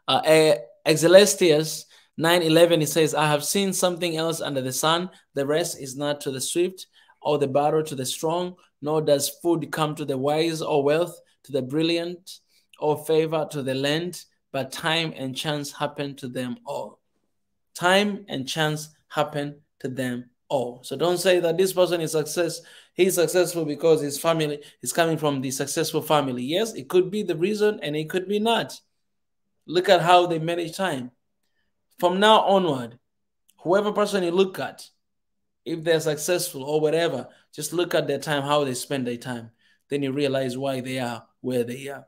Excelestius 9:11, it says, I have seen something else under the sun. The rest is not to the swift, or the battle to the strong, nor does food come to the wise, or wealth to the brilliant, or favor to the land, but time and chance happen to them all. Time and chance happen to them all. So don't say that this person is he's successful because his family is coming from the successful family. Yes, it could be the reason, and it could be not. Look at how they manage time. From now onward, whoever person you look at, if they're successful or whatever, just look at their time, how they spend their time. Then you realize why they are where they are.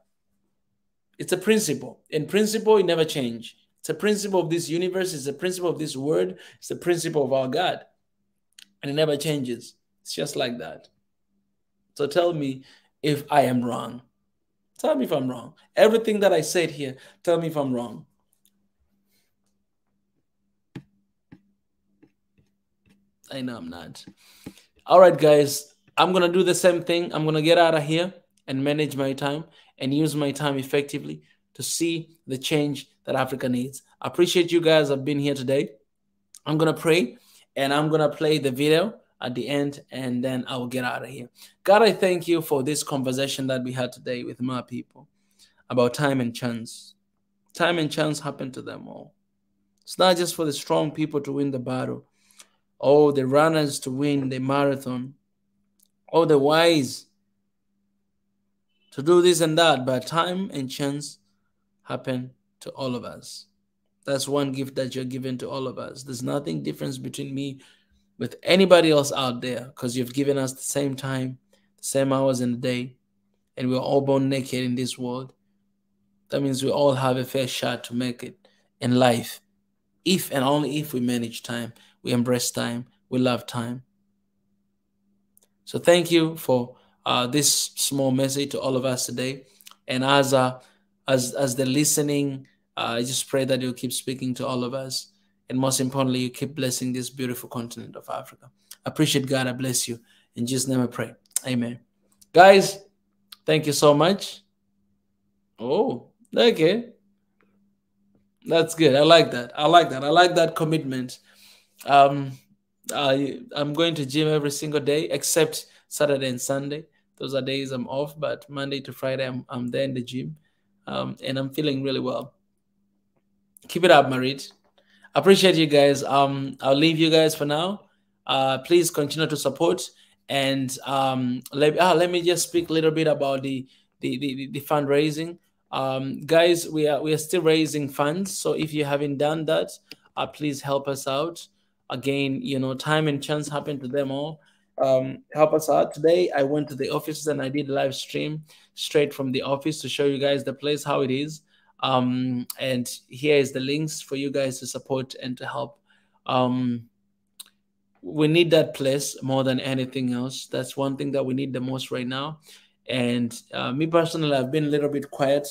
It's a principle. In principle, it never changes. It's a principle of this universe. It's a principle of this word. It's the principle of our God. And it never changes. It's just like that. So tell me if I am wrong. Tell me if I'm wrong. Everything that I said here, tell me if I'm wrong. I know I'm not. All right, guys. I'm going to do the same thing. I'm going to get out of here and manage my time and use my time effectively to see the change that Africa needs. I appreciate you guys have been here today. I'm going to pray, and I'm going to play the video at the end, and then I will get out of here. God, I thank you for this conversation that we had today with my people about time and chance. Time and chance happen to them all. It's not just for the strong people to win the battle, or the runners to win the marathon, or the wise to do this and that, but time and chance happen to all of us. That's one gift that you're giving to all of us. There's nothing difference between me with anybody else out there, because you've given us the same time, the same hours in the day, and we're all born naked in this world. That means we all have a fair shot to make it in life. If and only if we manage time, we embrace time, we love time. So thank you for this small message to all of us today. And as the listening, I just pray that you'll keep speaking to all of us. And most importantly, you keep blessing this beautiful continent of Africa. I appreciate God. I bless you. In Jesus' name I pray. Amen. Guys, thank you so much. Oh, okay. That's good. I like that. I like that commitment. I'm going to gym every single day except Saturday and Sunday. Those are days I'm off, but Monday to Friday I'm there in the gym, and I'm feeling really well. Keep it up, Marit. Appreciate you guys. I'll leave you guys for now. Please continue to support, and let me just speak a little bit about the fundraising. Guys, we are still raising funds, so if you haven't done that, please help us out. Again, time and chance happen to them all. Help us out. Today I went to the office and I did a live stream straight from the office to show you guys the place, how it is. And here is the links for you guys to support and to help. We need that place more than anything else. That's one thing that we need the most right now. And me personally, I've been a little bit quiet.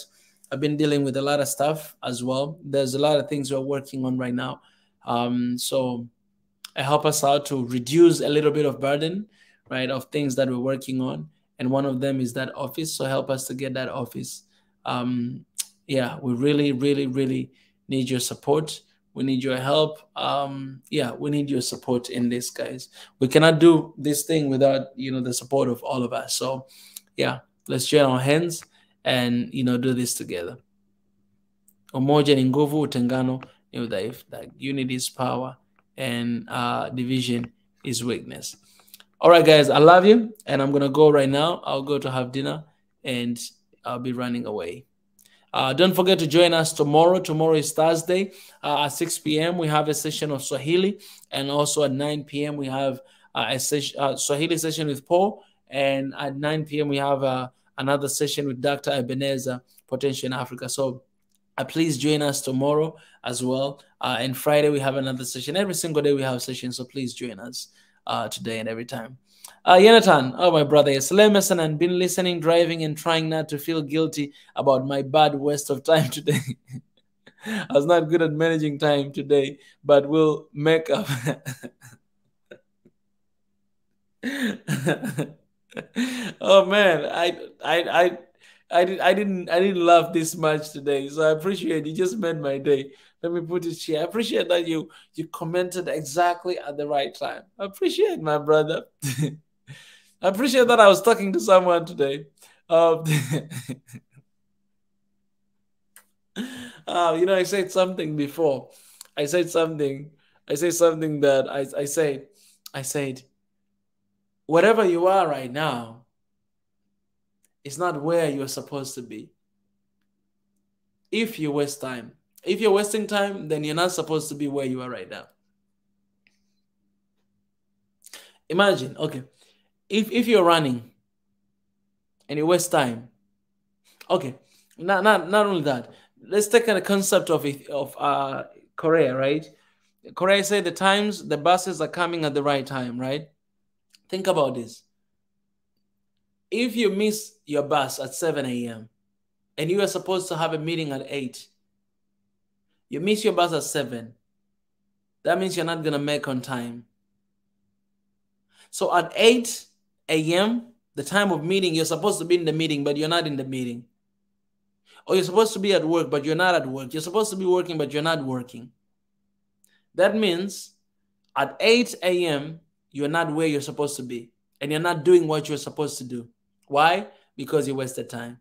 I've been dealing with a lot of stuff as well. There's a lot of things we're working on right now. So I help us out to reduce a little bit of burden, right, of things that we're working on. And one of them is that office. So help us to get that office. Yeah, we really, really, really need your support. We need your help. Yeah, we need your support in this, guys. We cannot do this thing without, the support of all of us. So, yeah, let's join our hands and, do this together. Umoja ni nguvu, utengano ni udhaifu. That unity is power and division is weakness. All right, guys, I love you, and I'm going to go right now. I'll go to have dinner, and I'll be running away. Don't forget to join us tomorrow. Tomorrow is Thursday. At 6 p.m., we have a session of Swahili. And also at 9 p.m., we have a Swahili session with Paul. And at 9 p.m., we have another session with Dr. Ebenezer, Potential in Africa. So please join us tomorrow as well. And Friday, we have another session. Every single day, we have sessions. So please join us today and every time. Jonathan, oh my brother, yes, Lemeson, and been listening, driving, and trying not to feel guilty about my bad waste of time today. I was not good at managing time today, but we'll make up. Oh man, I didn't laugh this much today, so I appreciate you. Just made my day. Let me put it here. I appreciate that you commented exactly at the right time. I appreciate my brother. I appreciate that I was talking to someone today. I said something before. I said something that I said, whatever you are right now, it's not where you're supposed to be. If you waste time, if you're wasting time, then you're not supposed to be where you are right now. Imagine, okay, if you're running and you waste time, okay, not only that, let's take a concept of Korea, right? Korea said the buses are coming at the right time, right? Think about this. If you miss your bus at 7 a.m. and you are supposed to have a meeting at 8, you miss your bus at 7, that means you're not going to make on time. So at 8 a.m., the time of meeting, you're supposed to be in the meeting, but you're not in the meeting. Or you're supposed to be at work, but you're not at work. You're supposed to be working, but you're not working. That means at 8 a.m., you're not where you're supposed to be, and you're not doing what you're supposed to do. Why? Because you wasted time.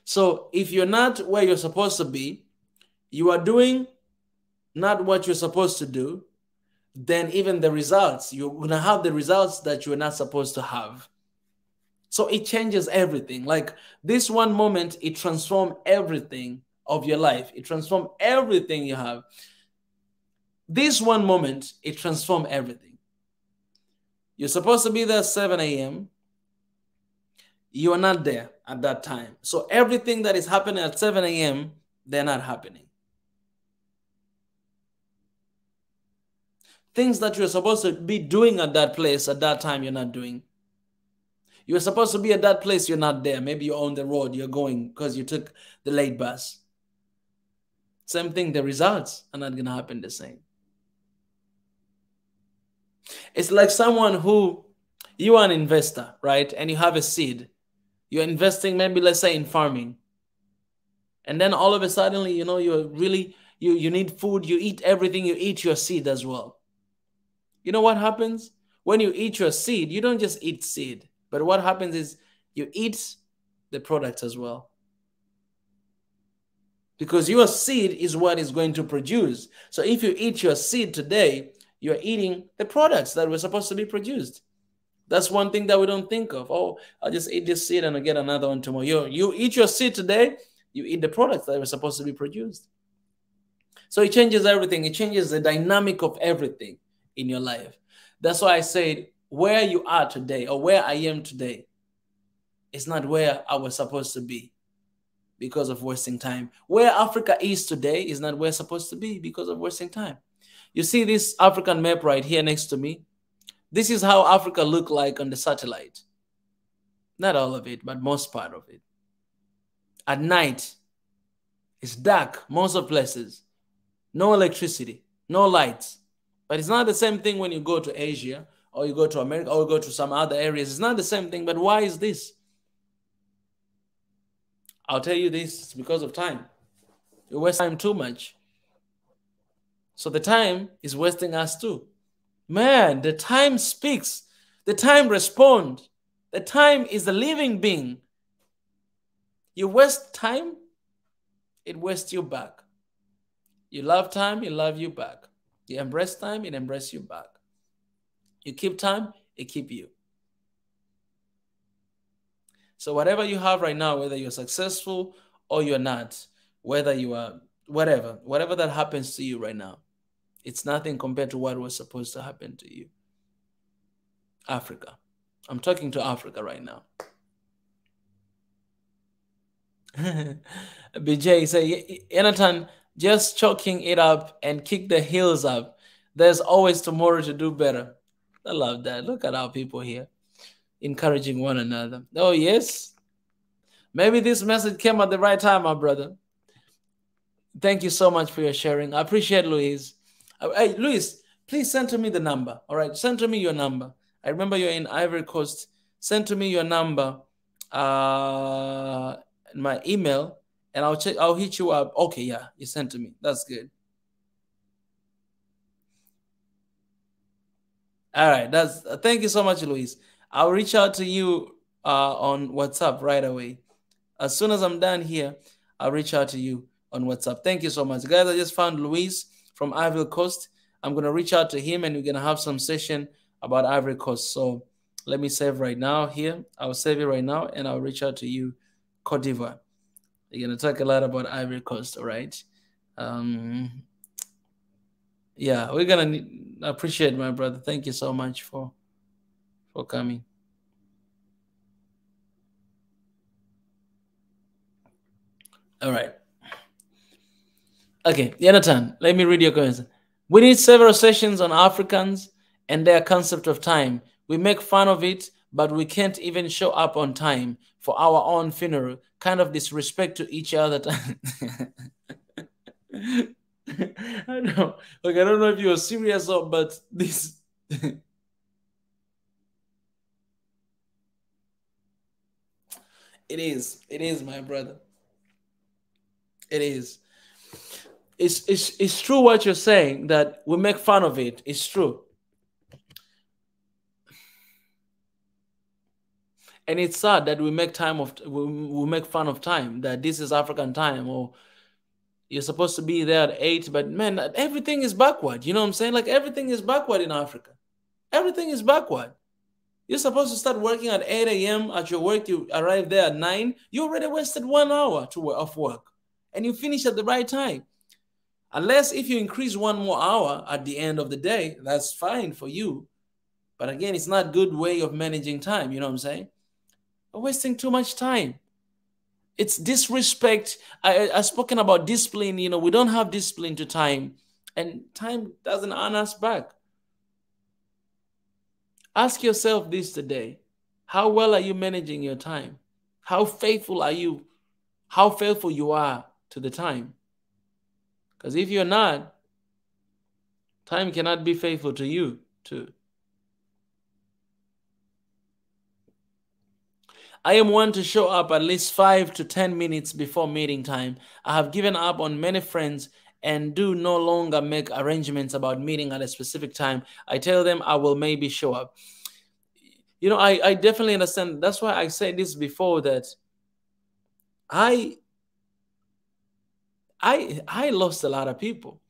So if you're not where you're supposed to be, you are doing not what you're supposed to do, then even the results, you're going to have the results that you're not supposed to have. So it changes everything. Like this one moment, it transforms everything of your life. It transforms everything you have. This one moment, it transforms everything. You're supposed to be there at 7 a.m. You are not there at that time. So everything that is happening at 7 a.m., they're not happening. Things that you're supposed to be doing at that place at that time, you're not doing. You're supposed to be at that place, you're not there. Maybe you're on the road, you're going because you took the late bus. Same thing, the results are not going to happen the same. It's like someone who, you are an investor, right? And you have a seed. You're investing maybe, let's say, in farming. And then all of a sudden, you're really, you need food, you eat everything, you eat your seed as well. You know what happens? when you eat your seed, you don't just eat seed, but what happens is you eat the product as well. Because your seed is what is going to produce. So if you eat your seed today, you're eating the products that were supposed to be produced. That's one thing that we don't think of. Oh, I'll just eat this seed and I'll get another one tomorrow. You eat your seed today, you eat the products that were supposed to be produced. So it changes everything. It changes the dynamic of everything in your life. That's why I said where you are today or where I am today is not where I was supposed to be because of wasting time. Where Africa is today is not where it's supposed to be because of wasting time. You see this African map right here next to me? This is how Africa looked like on the satellite. Not all of it, but most part of it. At night, it's dark, most of places. No electricity, no lights. But it's not the same thing when you go to Asia or you go to America or you go to some other areas. It's not the same thing, but why is this? I'll tell you this, it's because of time. You waste time too much. So the time is wasting us too. Man, the time speaks. The time responds. The time is a living being. You waste time, it wastes you back. You love time, it loves you back. You embrace time, it embraces you back. You keep time, it keeps you. So whatever you have right now, whether you're successful or you're not, whether you are whatever that happens to you right now, it's nothing compared to what was supposed to happen to you. Africa. I'm talking to Africa right now. BJ say, Jonathan, just choking it up and kick the heels up. There's always tomorrow to do better. I love that. Look at our people here encouraging one another. Oh, yes. Maybe this message came at the right time, my brother. Thank you so much for your sharing. I appreciate Luis. Hey, Luis, please send to me the number. All right, send to me your number. I remember you're in Ivory Coast. Send to me your number, my email, and I'll check. I'll hit you up. Okay, yeah, you sent to me. That's good. All right, thank you so much, Luis. I'll reach out to you on WhatsApp right away. As soon as I'm done here, I'll reach out to you on WhatsApp. Thank you so much, guys. I just found Luis from Ivory Coast. I'm gonna reach out to him, and we're gonna have some session about Ivory Coast. So let me save right now here. I'll save it right now, and I'll reach out to you, Cote d'Ivoire. We're gonna talk a lot about Ivory Coast, all right? Yeah, we're gonna appreciate my brother. Thank you so much for coming. All right. Okay, Jonathan, let me read your comments. We need several sessions on Africans and their concept of time. We make fun of it, but we can't even show up on time for our own funeral. Kind of disrespect to each other. I know. Okay, I don't know if you're serious or, but this. It is, my brother. It is. It's true what you're saying, that we make fun of it. It's true. And it's sad that we make fun of time, that this is African time, or you're supposed to be there at 8, but man, everything is backward. You know what I'm saying? Like everything is backward in Africa. Everything is backward. You're supposed to start working at 8 a.m. at your work. You arrive there at 9. You already wasted 1 hour of work, and you finish at the right time. Unless if you increase 1 more hour at the end of the day, that's fine for you. But again, it's not a good way of managing time. You know what I'm saying? We're wasting too much time. It's disrespect. I've spoken about discipline. You know, we don't have discipline to time, and time doesn't earn us back. Ask yourself this today. How well are you managing your time? How faithful are you? How faithful you are to the time? Because if you're not, time cannot be faithful to you too. I am one to show up at least 5 to 10 minutes before meeting time. I have given up on many friends and do no longer make arrangements about meeting at a specific time. I tell them I will maybe show up. I definitely understand. That's why I said this before, that I I lost a lot of people,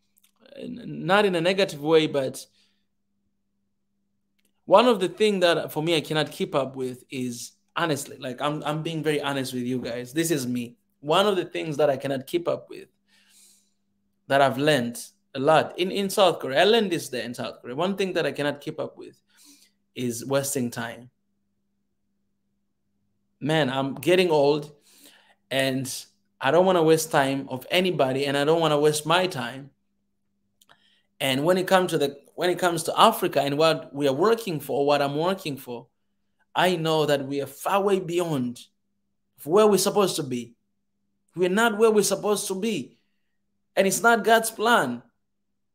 not in a negative way, but one of the things that for me I cannot keep up with is, honestly, like I'm being very honest with you guys. This is me. One of the things that I cannot keep up with, that I've learned a lot in South Korea. I learned this there in South Korea. One thing that I cannot keep up with is wasting time. Man, I'm getting old, and I don't want to waste time of anybody, and I don't want to waste my time. And when it comes to Africa and what we are working for, what I'm working for, I know that we are far way beyond where we're supposed to be. We're not where we're supposed to be. And it's not God's plan.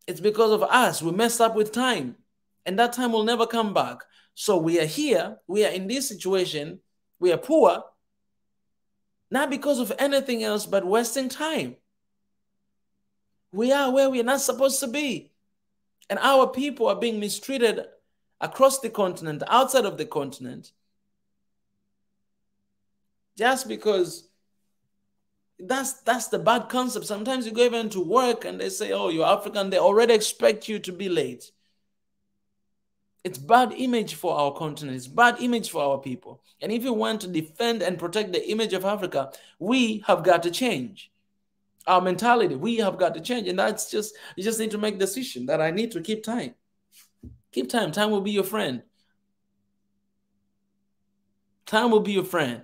It's because of us. We messed up with time. And that time will never come back. So we are here. We are in this situation. We are poor. Not because of anything else, but wasting time. We are where we are not supposed to be. And our people are being mistreated across the continent, outside of the continent, just because that's the bad concept. Sometimes you go even to work and they say, oh, you're African. They already expect you to be late. It's bad image for our continent. It's bad image for our people. And if you want to defend and protect the image of Africa, we have got to change our mentality. We have got to change. And that's just, you just need to make a decision that I need to keep time. Keep time. Time will be your friend. Time will be your friend.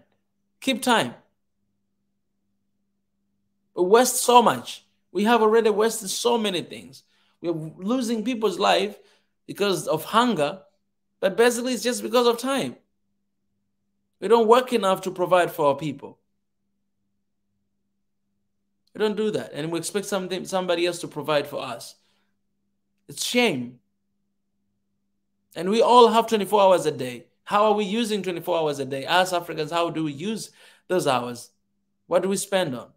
Keep time. We waste so much. We have already wasted so many things. We're losing people's life because of hunger, but basically it's just because of time. We don't work enough to provide for our people. We don't do that, and we expect somebody else to provide for us. It's shame. And we all have 24 hours a day. How are we using 24 hours a day? As Africans, how do we use those hours? What do we spend on?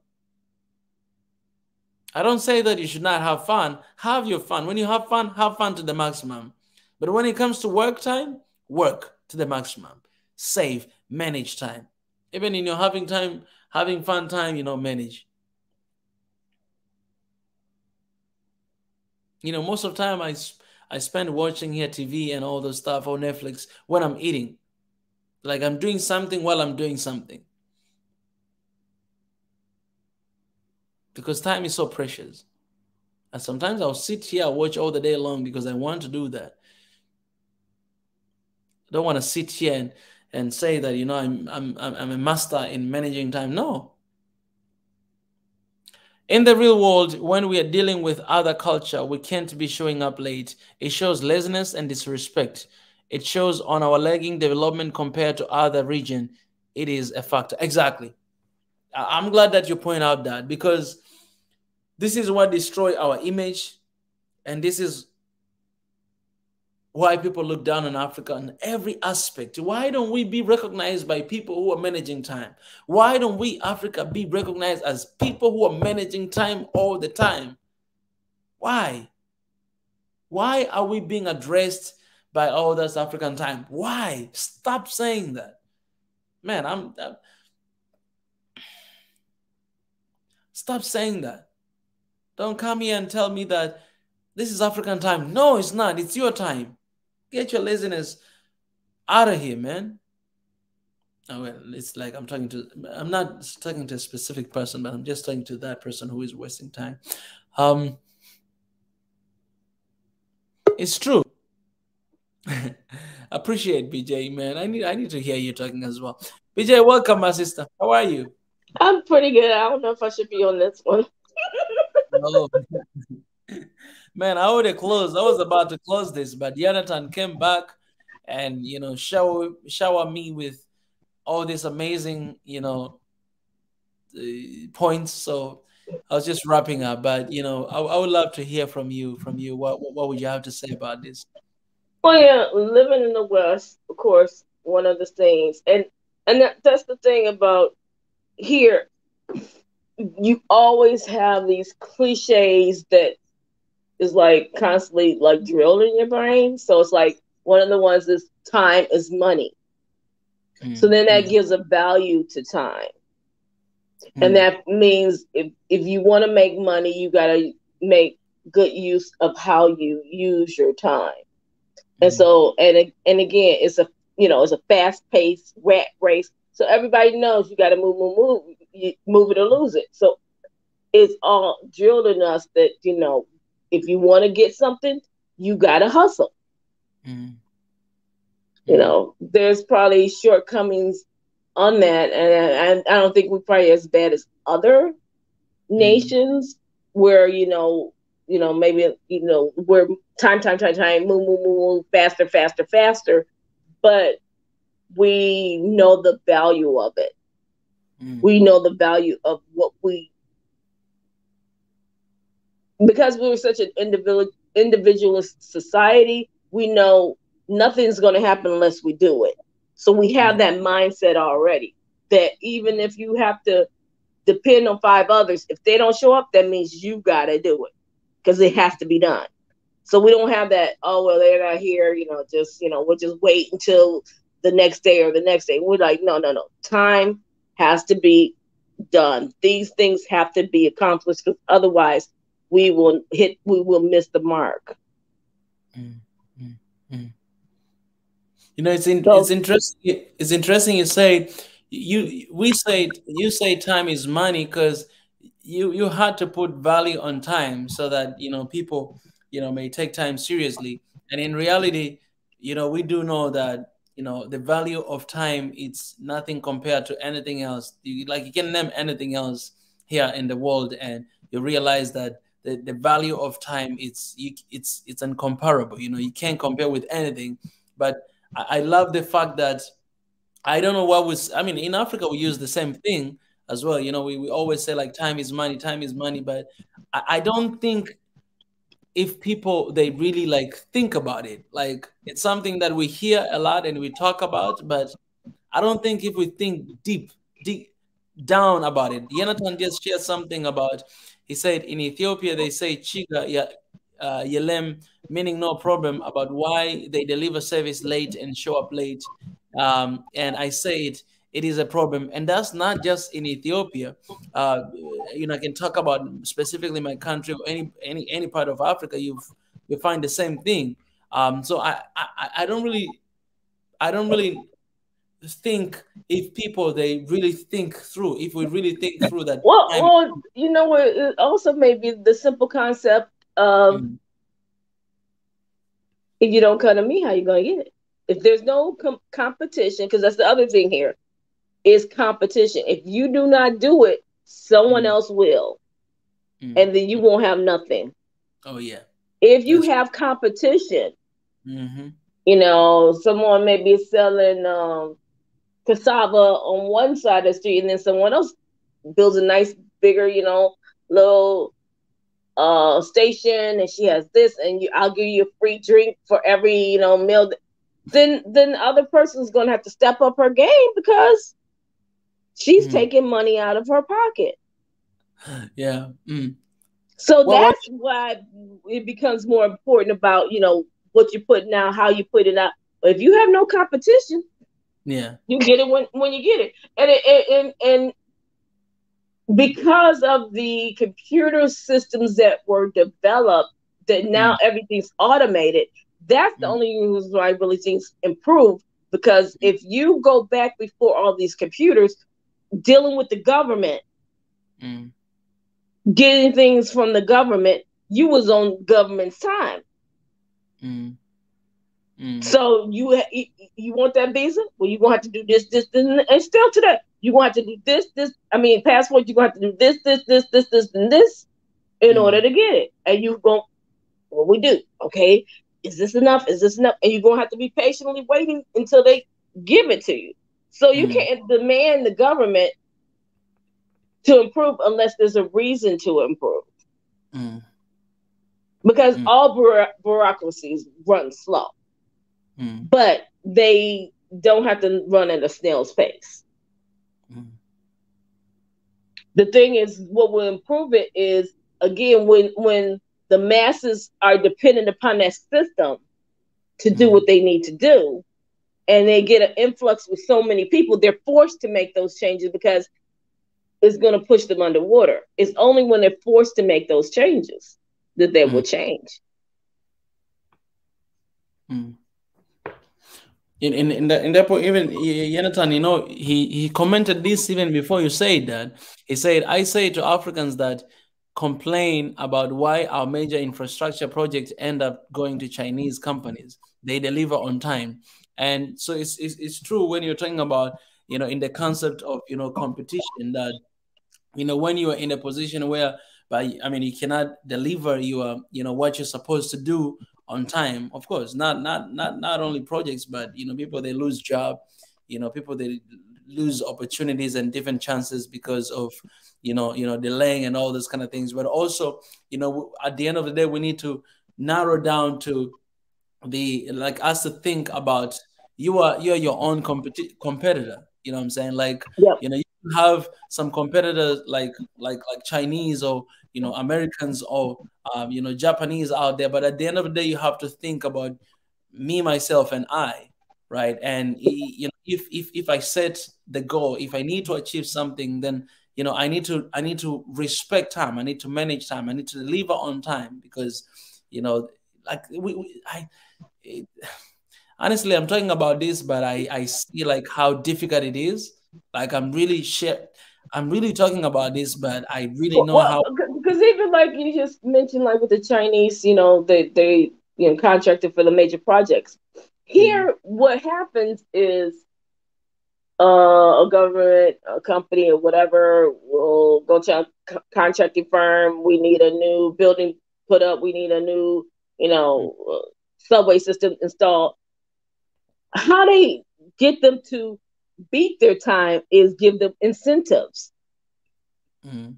I don't say that you should not have fun. Have your fun. When you have fun to the maximum. But when it comes to work time, work to the maximum. Save, manage time. Even in your having fun time, manage. Most of the time I spend watching here TV and all those stuff on Netflix when I'm eating. Like I'm doing something while I'm doing something. Because time is so precious. And sometimes I'll sit here, watch all the day long because I want to do that. I don't want to sit here and say that, I'm a master in managing time. No. In the real world, when we are dealing with other culture, we can't be showing up late. It shows laziness and disrespect. It shows on our lagging development compared to other region. It is a factor. Exactly. I'm glad that you point out that, because this is what destroys our image, and this is why people look down on Africa in every aspect. Why don't we be recognized by people who are managing time? Why don't we, Africa, be recognized as people who are managing time all the time? Why? Why are we being addressed by all this African time? Why? Stop saying that. Man, stop saying that. Don't come here and tell me that this is African time. No, it's not. It's your time. Get your laziness out of here, man. Oh, well, it's like I'm not talking to a specific person, but I'm just talking to that person who is wasting time. It's true. Appreciate BJ, man. I need to hear you talking as well. BJ, welcome, my sister. How are you? I'm pretty good. I don't know if I should be on this one. Oh, man, I would have closed. I was about to close this, but Jonathan came back and shower me with all these amazing points. So I was just wrapping up, but I would love to hear from you. What would you have to say about this? Well, yeah, living in the West, of course, one of the things, and that's the thing about here. you always have these cliches that is like constantly like drilled in your brain. So it's like one of the ones is time is money. So mm, then that mm, gives a value to time. And mm, that means if you want to make money, you got to make good use of how you use your time. And mm, so, and again, it's a, it's a fast paced rat race. So everybody knows you got to move, you move it or lose it. So it's all drilled in us that, if you want to get something, you got to hustle. mm, mm, There's probably shortcomings on that. And I don't think we're probably as bad as other mm, nations where, maybe, where time, move, faster, faster, faster. But we know the value of it. mm, We know the value of what because we were such an individualist society, we know nothing's going to happen unless we do it. So we have mm, that mindset already that even if you have to depend on five others, if they don't show up, that means you got to do it because it has to be done. So we don't have that, oh, well, they're not here, we'll just wait until the next day or the next day. We're like, no, no, no. Time has to be done. These things have to be accomplished because otherwise we will miss the mark. mm, mm, mm. It's So, interesting. It's interesting you say you say time is money because you had to put value on time so that people may take time seriously. And in reality, we do know that the value of time, it's nothing compared to anything else. Like you can name anything else here in the world, and you realize that the value of time, it's incomparable. You can't compare with anything. But I love the fact that I don't know what was. I mean, in Africa we use the same thing as well. We always say like time is money, but I don't think if people they really like think about it. Like it's something that we hear a lot and we talk about, but I don't think if we think deep down about it. Jonathan just shared something about. He said in Ethiopia they say chiga ya yelem, meaning no problem, about why they deliver service late and show up late. And I said it is a problem, and that's not just in Ethiopia. I can talk about specifically my country or any part of Africa. You find the same thing. So I don't really think if people they really think through if we really think through that well, time. well, what? It also may be the simple concept of Mm, if you don't come to me, how you gonna get it? If there's no competition, because that's the other thing here is competition. If you do not do it, someone mm, else will, mm. and then you won't have nothing. Oh yeah, If you that's have competition, mm-hmm, someone may be selling cassava on one side of the street, and then someone else builds a nice, bigger, little station, and she has this, and I'll give you a free drink for every meal. Then the other person's gonna have to step up her game because she's mm, taking money out of her pocket. yeah. Mm. So What that's why it becomes more important about what you're putting out, how you put it out. But if you have no competition, yeah. you get it when you get it, and because of the computer systems that were developed, that now Mm, everything's automated. That's the mm, only reason why I really things improve. Because mm, if you go back before all these computers dealing with the government, mm, getting things from the government, you was on government's time. mm, mm, So you want that visa? Well, you're gonna have to do this, and still today you're gonna have to do this. I mean, passport. You're gonna have to do this, and this in order mm, to get it. And you go, what we do? Okay, is this enough? Is this enough? And you're gonna have to be patiently waiting until they give it to you. So you mm, can't demand the government to improve unless there's a reason to improve. mm, Because mm, all bureaucracies run slow, mm, but they don't have to run at a snail's pace. mm. The thing is, what will improve it is, again, when the masses are dependent upon that system to do Mm, what they need to do, and they get an influx with so many people, they're forced to make those changes because it's going to push them underwater. It's only when they're forced to make those changes that they mm, will change. mm. In that point, even Jonathan, he commented this even before you said that. He said, "I say to Africans that complain about why our major infrastructure projects end up going to Chinese companies. They deliver on time." And so it's true when you're talking about, in the concept of, competition, that when you are in a position where, you cannot deliver your, what you're supposed to do on time. Of course, not only projects, but people, they lose job, people, they lose opportunities and different chances because of, delaying and all those kind of things. But also, at the end of the day, we need to narrow down to the, like, us to think about, you're your own competitor. You know what I'm saying? Like, Yep. you have some competitors, like Chinese, or Americans, or Japanese out there. But at the end of the day, you have to think about me, myself, and I, right? And if I set the goal, if I need to achieve something, then I need to respect time. I need to manage time. I need to deliver on time, because like it, honestly, I'm talking about this, but I see like how difficult it is. Like, I'm really talking about this, but I really know Well, how. because even like you just mentioned, like with the Chinese, they contracted for the major projects. Mm, Here, what happens is a government, a company, or whatever will go to a contracting firm. We need a new building put up. We need a new, mm, subway system installed. How they get them to beat their time is give them incentives. mm,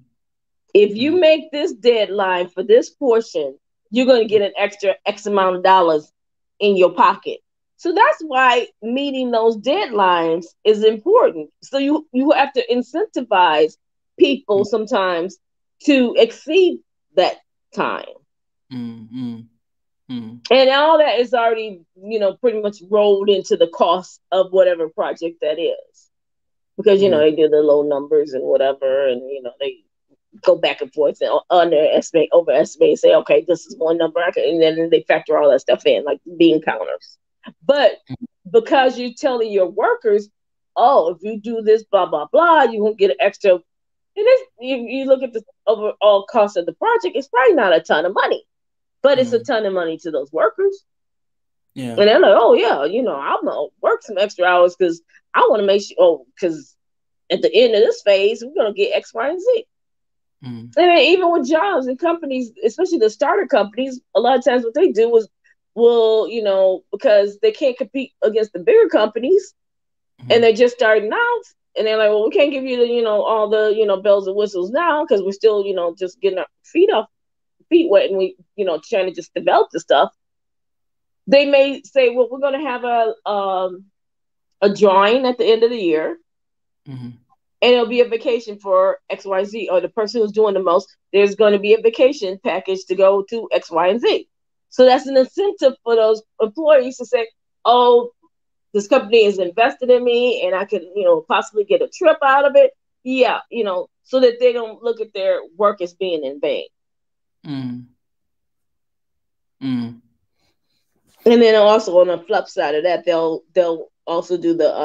If you mm, make this deadline for this portion, you're going to get an extra X amount of dollars in your pocket. So that's why meeting those deadlines is important. So you have to incentivize people mm, sometimes to exceed that time. mm, mm, mm, And all that is already, pretty much rolled into the cost of whatever project that is. Because, mm, they do the low numbers and whatever, and, they go back and forth and underestimate, overestimate, and say, okay, this is one number, and then they factor all that stuff in, like bean counters. But because you're telling your workers, oh, if you do this, blah blah blah, you won't get an extra. And you look at the overall cost of the project, it's probably not a ton of money, but it's a mm. ton of money to those workers. Yeah. And they're like, oh yeah, I'm gonna work some extra hours because I want to make sure. Oh, because at the end of this phase, we're gonna get X, Y, and Z. Mm, And then even with jobs and companies, especially the starter companies, a lot of times what they do is, will, because they can't compete against the bigger companies and mm, they're just starting out, and they're like, well, we can't give you the, all the, bells and whistles now because we're still, just getting our feet wet, and we, trying to just develop the stuff. They may say, well, we're going to have a drawing at the end of the year, mm, and it'll be a vacation for XYZ, or the person who's doing the most, there's going to be a vacation package to go to X, Y, and Z. So that's an incentive for those employees to say, oh, this company is invested in me and I can, possibly get a trip out of it. Yeah, so that they don't look at their work as being in vain. mm, mm. And then also on the flip side of that, they'll also do the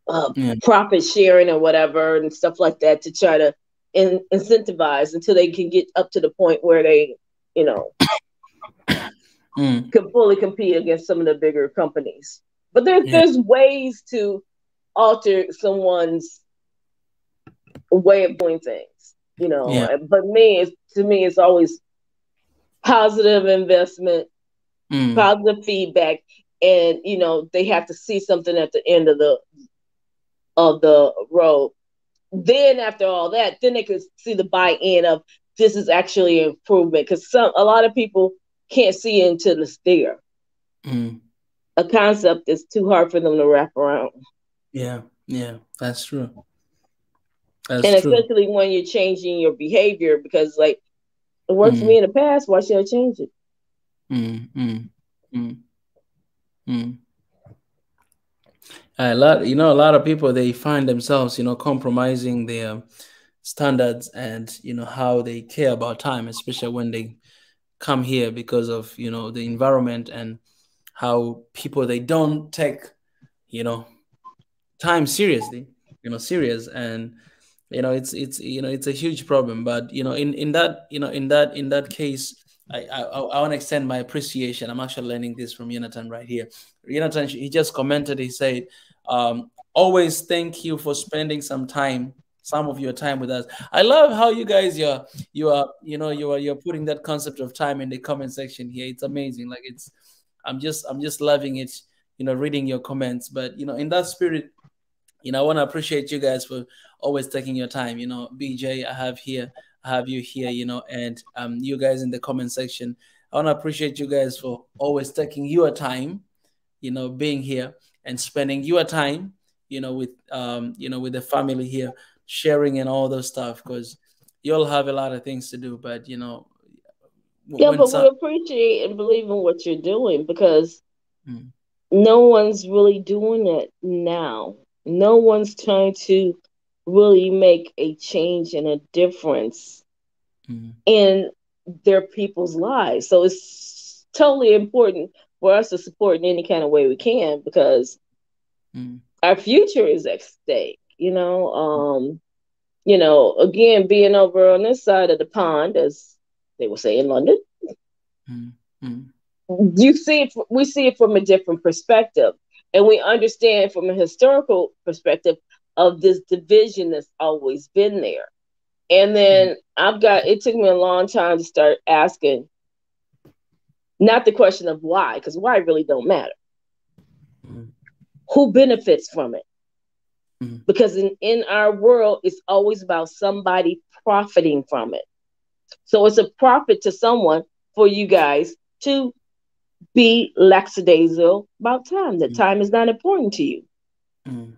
uh, Yeah. profit sharing or whatever and stuff like that to try to incentivize until they can get up to the point where they, you know, Mm, can fully compete against some of the bigger companies. But yeah. there's ways to alter someone's way of doing things, Yeah. But to me, it's always positive investment, Mm, positive feedback, and they have to see something at the end of the road. Then after all that, then they could see the buy-in of this is actually an improvement because a lot of people can't see it until it's there. mm. A concept is too hard for them to wrap around. Yeah. Yeah. That's true. And That's true. especially when you're changing your behavior, because like it worked for Mm, me in the past, why should I change it? mm, mm, mm, mm. A lot, a lot of people, they find themselves, compromising their standards and how they care about time, especially when they come here because of the environment and how people, they don't take you know time seriously, serious. And it's a huge problem. But in that in that case, I want to extend my appreciation. I'm actually learning this from Jonathan right here. Jonathan, he just commented, he said, always thank you for spending some of your time with us. I love how you guys, you're putting that concept of time in the comment section here. It's amazing. Like, I'm just loving it, reading your comments. But in that spirit, I want to appreciate you guys for always taking your time. BJ, I have you here, and you guys in the comment section. I want to appreciate you guys for always taking your time, being here and spending your time, with the family here, sharing and all those stuff, because you all have a lot of things to do. But Yeah, when but we some, appreciate and believe in what you're doing, because mm, no one's really doing it now. No one's trying to really make a change and a difference mm, in their people's lives. So it's totally important for us to support in any kind of way we can, because mm, our future is at stake. Again, being over on this side of the pond, as they will say in London, mm, mm, we see it from a different perspective, and we understand from a historical perspective of this division that's always been there. And mm, then it took me a long time to start asking, not the question of why, because why really don't matter, mm, who benefits from it. mm, Because in our world, it's always about somebody profiting from it. So it's a profit to someone for you guys to be lackadaisical about time, that mm, time is not important to you. mm,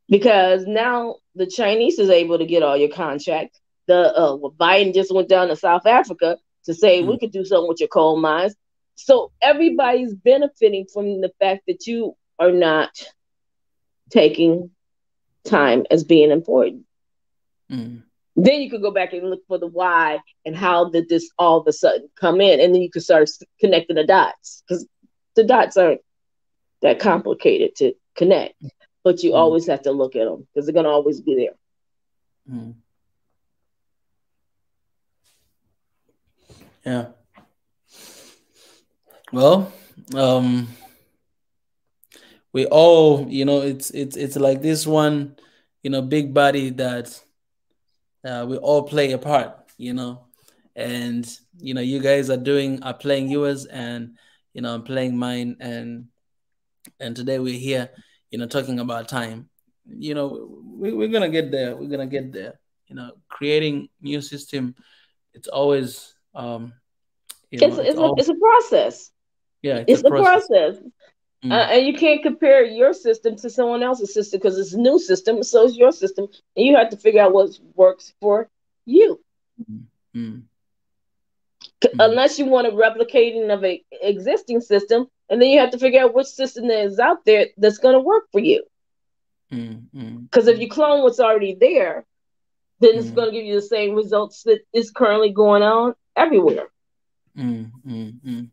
Because now the Chinese is able to get all your contracts. Biden just went down to South Africa to say we mm, could do something with your coal mines. So everybody's benefiting from the fact that you are not taking time as being important. mm. Then you could go back and look for the why and how did this all of a sudden come in, and then you could start connecting the dots, because the dots aren't that complicated to connect, but you Mm, always have to look at them because they're going to always be there. mm. Yeah. Well, um, we all, it's like this one, big body that we all play a part, and you guys are playing yours, and I'm playing mine, and today we're here, talking about time. We're gonna get there. We're gonna get there. Creating new system. It's always, it's all, It's a process. yeah, it's a It's a process. process. Mm, And you can't compare your system to someone else's system because it's a new system, so is your system. And you have to figure out what works for you. mm, mm, mm, Unless you want a replicating of an existing system, and then you have to figure out which system that is out there that's going to work for you. mm, mm, Because if mm, you clone what's already there, then it's mm, going to give you the same results that is currently going on everywhere. mm, mm, mm.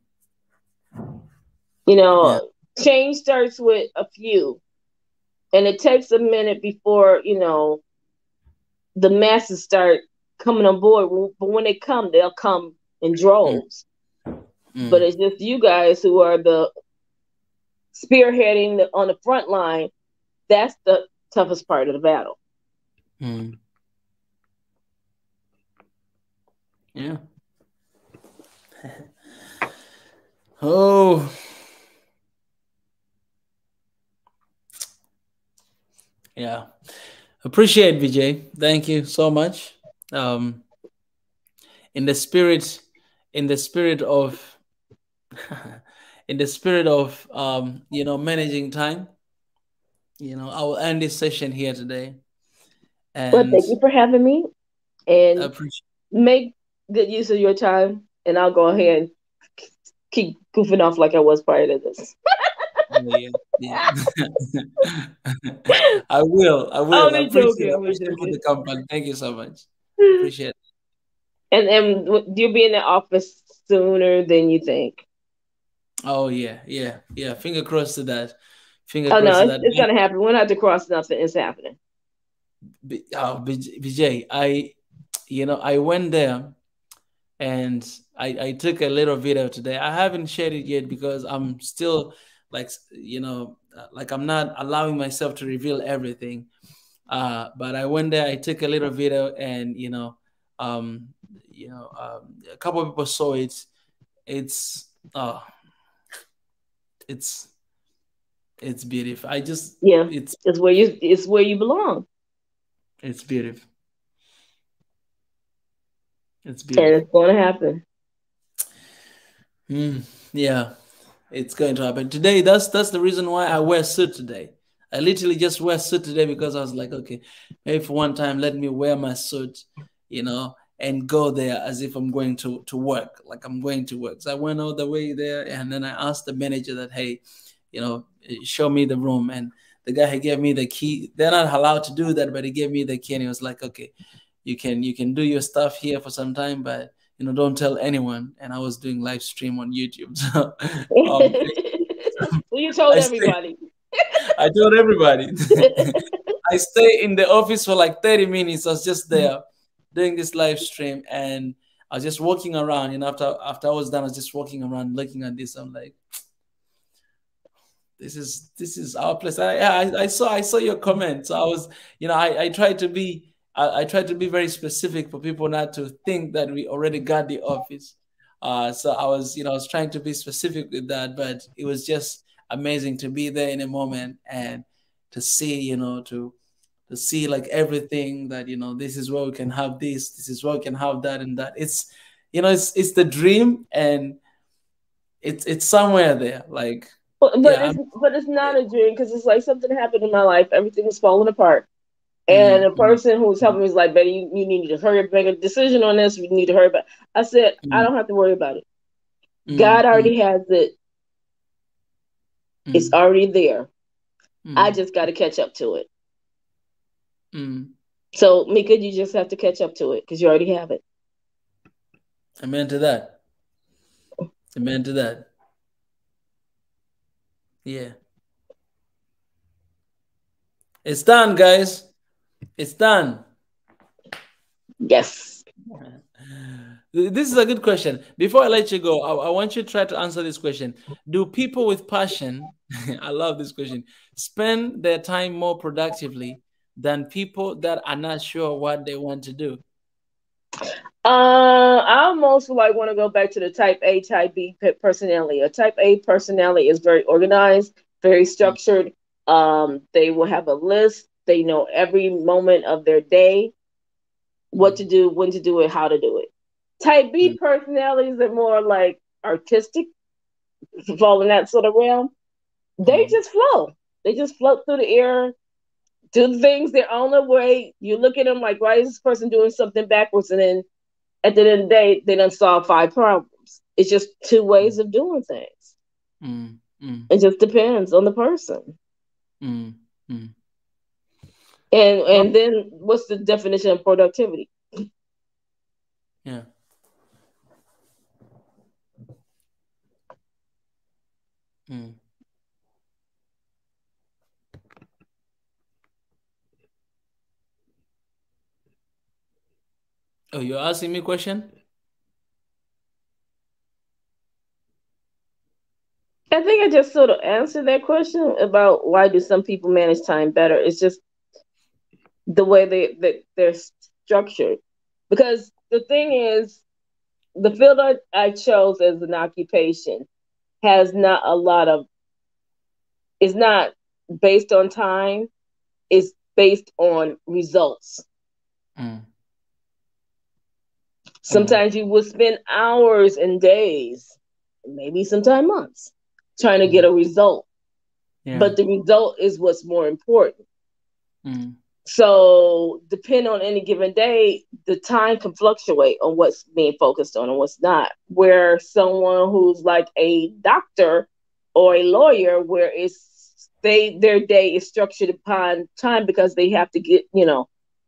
You Yeah. know, change starts with a few, and it takes a minute before, the masses start coming on board. But when they come, they'll come in Mm, droves. But mm, it's just you guys who are the spearheading on the front line. That's the toughest part of the battle. mm. Yeah. Oh, yeah. Appreciate VJ. Thank you so much. Um, in the spirit, in the spirit of, in the spirit of, managing time. I will end this session here today. Well, And thank you for having me, I and appreciate. make good use of your time. And I'll go ahead and keep goofing off like I was prior to this. Oh, yeah, yeah. I will. I will. I'm I just appreciate joking. it. I'm just Appreciate for joking. the company. Thank you so much. Appreciate it. And you'll be in the office sooner than you think. Oh yeah, yeah, yeah. Finger crossed to that. Finger Oh crossed no, to it's, that. it's gonna happen. We don't have to cross nothing. It's happening. Vijay, I went there and I took a little video today. I haven't shared it yet because I'm still like, like I'm not allowing myself to reveal everything. But I went there, I took a little video, and um, a couple of people saw it. It's it's it's beautiful. Yeah, It's it's where you belong, it's beautiful. It's and beautiful. it's gonna happen. Mm, yeah, it's going to happen today. That's the reason why I wear suit today. I literally just wear suit today because I was like, okay, maybe for one time, let me wear my suit, and go there as if I'm going to work, like I'm going to work. So I went all the way there, and then I asked the manager that, hey, show me the room, and the guy, he gave me the key. They're not allowed to do that, but he gave me the key, and he was like, okay, you can do your stuff here for some time, but don't tell anyone. And I was doing live stream on YouTube. So um Well, you told I stay everybody. I told everybody. I stay in the office for like 30 minutes. I was just there doing this live stream, and I was just walking around. After I was done, I was just walking around looking at this. I'm like, this is our place. I saw your comment. So I was, I tried to be I tried to be very specific for people not to think that we already got the office. So I was trying to be specific with that, but it was just amazing to be there in a moment and to see, to see like everything that, this is where we can have this is where we can have that and that. It's the dream, and it's somewhere there. Like, but yeah, it's but it's not a dream because it's like something happened in my life. Everything is falling apart. And Mm, the mm, person who was helping me was like, Betty, you need to hurry up, make a decision on this. You need to hurry up. I said, I mm, don't have to worry about it. God mm, mm, already has it. It's mm, already there. I mm, just got to catch up to it. mm. So, Mika, you just have to catch up to it because you already have it. Amen to that. Amen to that. Yeah. It's done, guys. It's done. Yes. This is a good question. Before I let you go, I want you to try to answer this question. Do people with passion, I love this question, spend their time more productively than people that are not sure what they want to do? I almost like want to go back to the type A, type B personality. A type A personality is very organized, very Mm, structured. They will have a list. They know every moment of their day, what to mm, do, when to do it, how to do it. Type B mm, personalities are more like artistic, fall in that sort of realm. They mm, just flow. They just float through the air, do things their own way. You look at them like, why is this person doing something backwards? And then at the end of the day, they done solve five problems. It's just two ways of doing things. mm, mm, It just depends on the person. mm, mm. And Well, and then what's the definition of productivity? yeah. Mm. Oh, you're asking me a question? I think I just sort of answered that question about why do some people manage time better. It's just the way they're structured. Because the thing is, the field I chose as an occupation has not a lot of, it's not based on time, it's based on results. Mm, mm, Sometimes you will spend hours and days, maybe sometimes months, trying to get mm. a result. Yeah. But the result is what's more important. Mm, So depending on any given day, the time can fluctuate on what's being focused on and what's not. Where someone who's like a doctor or a lawyer, where it's their day is structured upon time because they have to get,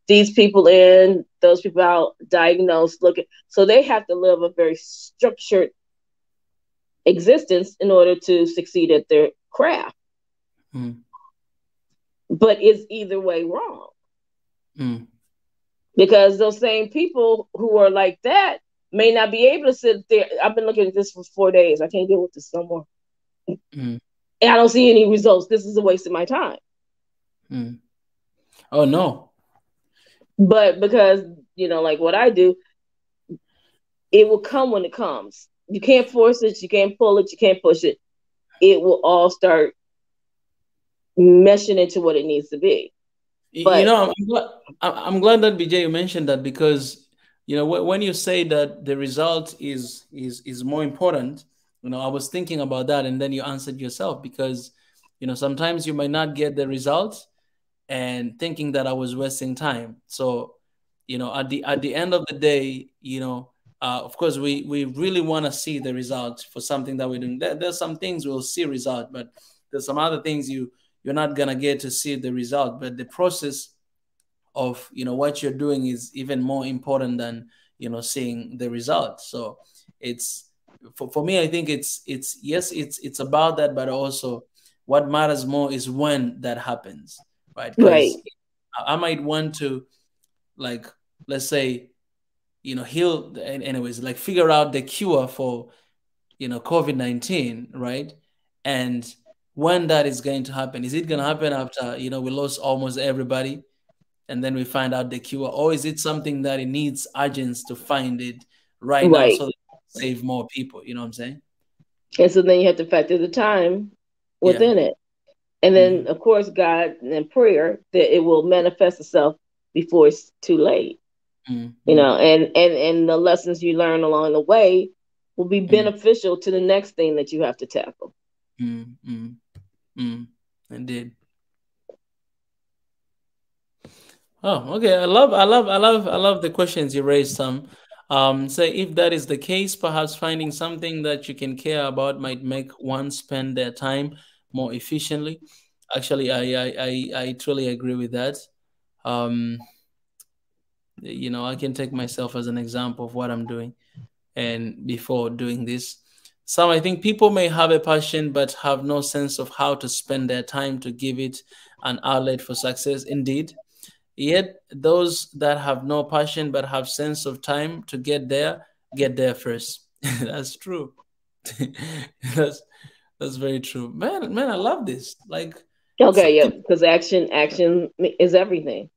these people in, those people out, diagnosed, looking. So they have to live a very structured existence in order to succeed at their craft. Mm. But it's either way wrong. Mm. Because those same people who are like that may not be able to sit there. I've been looking at this for 4 days. I can't deal with this no more. Mm. And I don't see any results. This is a waste of my time. Mm. Oh no. But because, like what I do, it will come when it comes. You can't force it. You can't pull it. You can't push it. It will all start meshing into what it needs to be. But I'm glad that BJ you mentioned that, because when you say that the result is more important, I was thinking about that, and then you answered yourself, because sometimes you might not get the result and thinking that I was wasting time. So at the end of the day, of course we really want to see the result for something that we're doing. There's some things we'll see result, but there's some other things you're not gonna get to see the result. But the process of what you're doing is even more important than seeing the result. So it's for me, I think it's yes, it's about that, but also what matters more is when that happens, right? right, Because I might want to, like, let's say, heal, anyways, like figure out the cure for COVID-19, right? And when that is going to happen, is it going to happen after we lost almost everybody and then we find out the cure, or is it something that it needs urgence to find it right now right. so that save more people? You know what I'm saying? And so then you have to factor the time Yeah. within it. And then, Mm-hmm. of course, God and prayer that it will manifest itself before it's too late. Mm-hmm. And the lessons you learn along the way will be beneficial to the next thing that you have to tackle. Mm-hmm. Mm-hmm. Indeed. Oh, okay. I love the questions you raised, Sam. Say if that is the case, perhaps finding something that you can care about might make one spend their time more efficiently. Actually, I truly agree with that. Um, I can take myself as an example of what I'm doing, and before doing this. Some, I think people may have a passion but have no sense of how to spend their time to give it an outlet for success. Indeed, yet those that have no passion but have sense of time to get there first. That's true. that's that's very true. Man, I love this. Like, Okay, some yeah, people, because action is everything.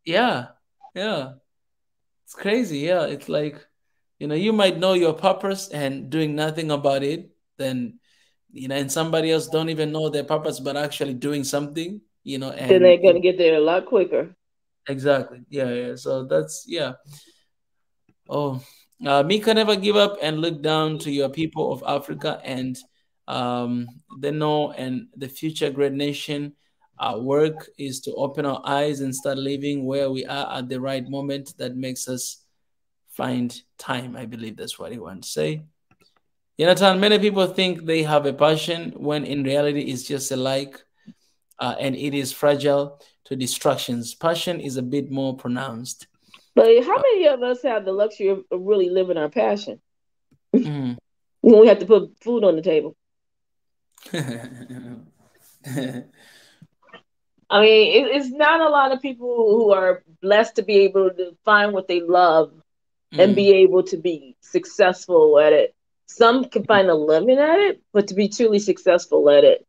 yeah, yeah. It's crazy. Yeah, it's like, you might know your purpose and doing nothing about it. Then, and somebody else don't even know their purpose, but actually doing something. Then they're And going to get there a lot quicker. exactly. Yeah, yeah. So that's, yeah. Oh, Mika, never give up and look down to your people of Africa and the know and the future great nation. Our work is to open our eyes and start living where we are at the right moment. That makes us find time. I believe that's what he wants to say. Jonathan, many people think they have a passion when in reality it's just a like, and it is fragile to distractions. Passion is a bit more pronounced. But how Uh, many of us have the luxury of really living our passion mm. when we have to put food on the table? I mean, it's not a lot of people who are blessed to be able to find what they love and Mm. be able to be successful at it. Some can find a living at it, but to be truly successful at it.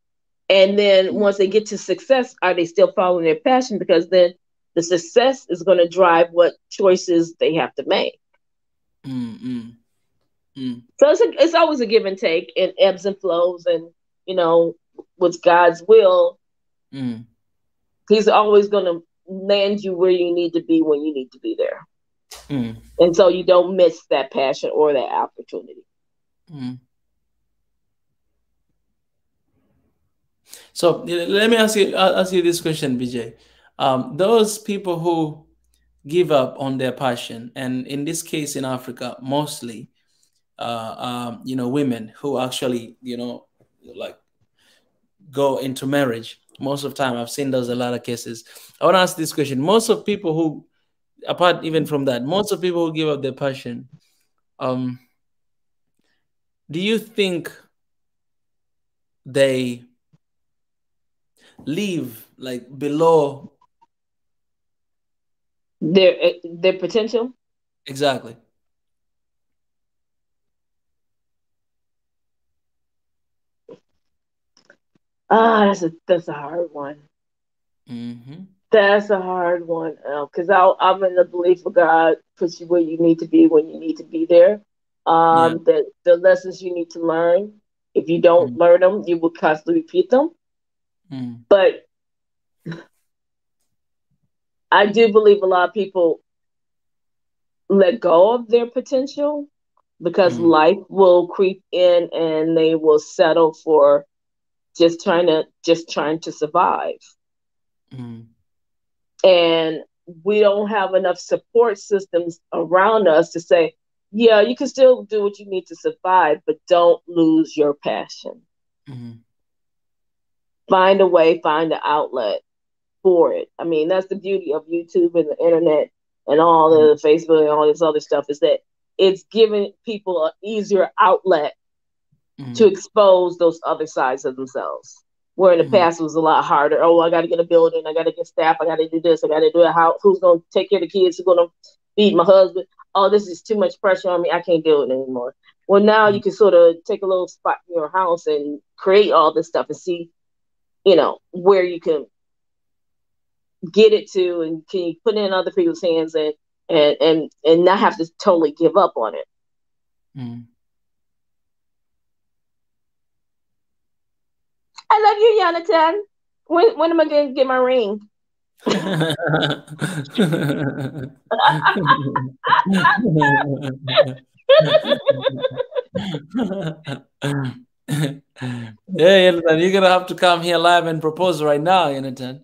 And then once they get to success, are they still following their passion? Because then the success is going to drive what choices they have to make. Mm, mm, mm, So it's always a give and take and ebbs and flows. And, you know, with God's will, mm, He's always going to land you where you need to be when you need to be there. mm, And so you don't miss that passion or that opportunity. mm. So let me ask you this question, BJ. Those people who give up on their passion, and in this case in Africa, mostly, women who actually, like go into marriage. Most of the time, I've seen those a lot of cases. I want to ask this question: most of people who, apart even from that, most of people who give up their passion, um, do you think they live like below? Their potential. Exactly. That's a hard one. Hmm. That's a hard one because I'm in the belief of God puts you where you need to be when you need to be there. Yeah. That the lessons you need to learn, if you don't Mm, learn them, you will constantly repeat them. mm, But I do believe a lot of people let go of their potential because mm, life will creep in and they will settle for just trying to survive. mm, And we don't have enough support systems around us to say, yeah, you can still do what you need to survive, but don't lose your passion. mm, Find a way, find an outlet for it. I mean, that's the beauty of YouTube and the internet and all mm, the Facebook and all this other stuff is that it's giving people an easier outlet to mm, expose those other sides of themselves. Where in the mm, past it was a lot harder. Oh, I got to get a building. I got to get staff. I got to do this. I got to do it. How? Who's going to take care of the kids? Who's going to feed my husband? Oh, this is too much pressure on me. I can't do it anymore. Well, now mm, you can sort of take a little spot in your house and create all this stuff and see, where you can get it to, and can you put it in other people's hands and not have to totally give up on it. mm. I love you, Jonathan. When am I going to get my ring? Yeah, Jonathan, you're gonna have to come here live and propose right now, Jonathan.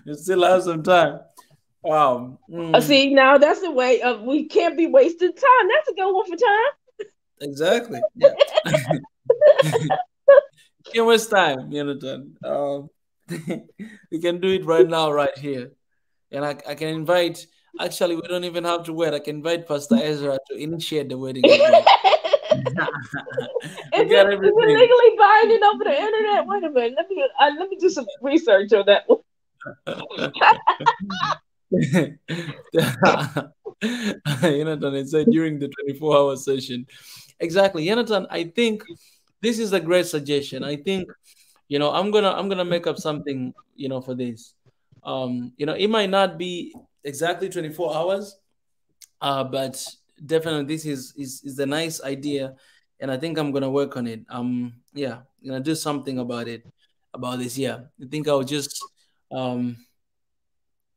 You still have some time. Wow. Mm, See, now that's the way of we can't be wasting time. That's a good one for time. exactly. Yeah. Can't waste time, Jonathan. We can do it right now, right here. And I can invite, actually, we don't even have to wait. I can invite Pastor Ezra to initiate the wedding is with me. We got it everything. legally binding over the internet? Wait a minute. Let me do some research on that one. Jonathan, it said during the 24-hour session. Exactly. Jonathan, I think this is a great suggestion. I think, I'm gonna make up something, for this. It might not be exactly 24 hours, but definitely this is a nice idea, and I think I'm gonna work on it. Yeah, gonna do something about this. Yeah, I think I'll just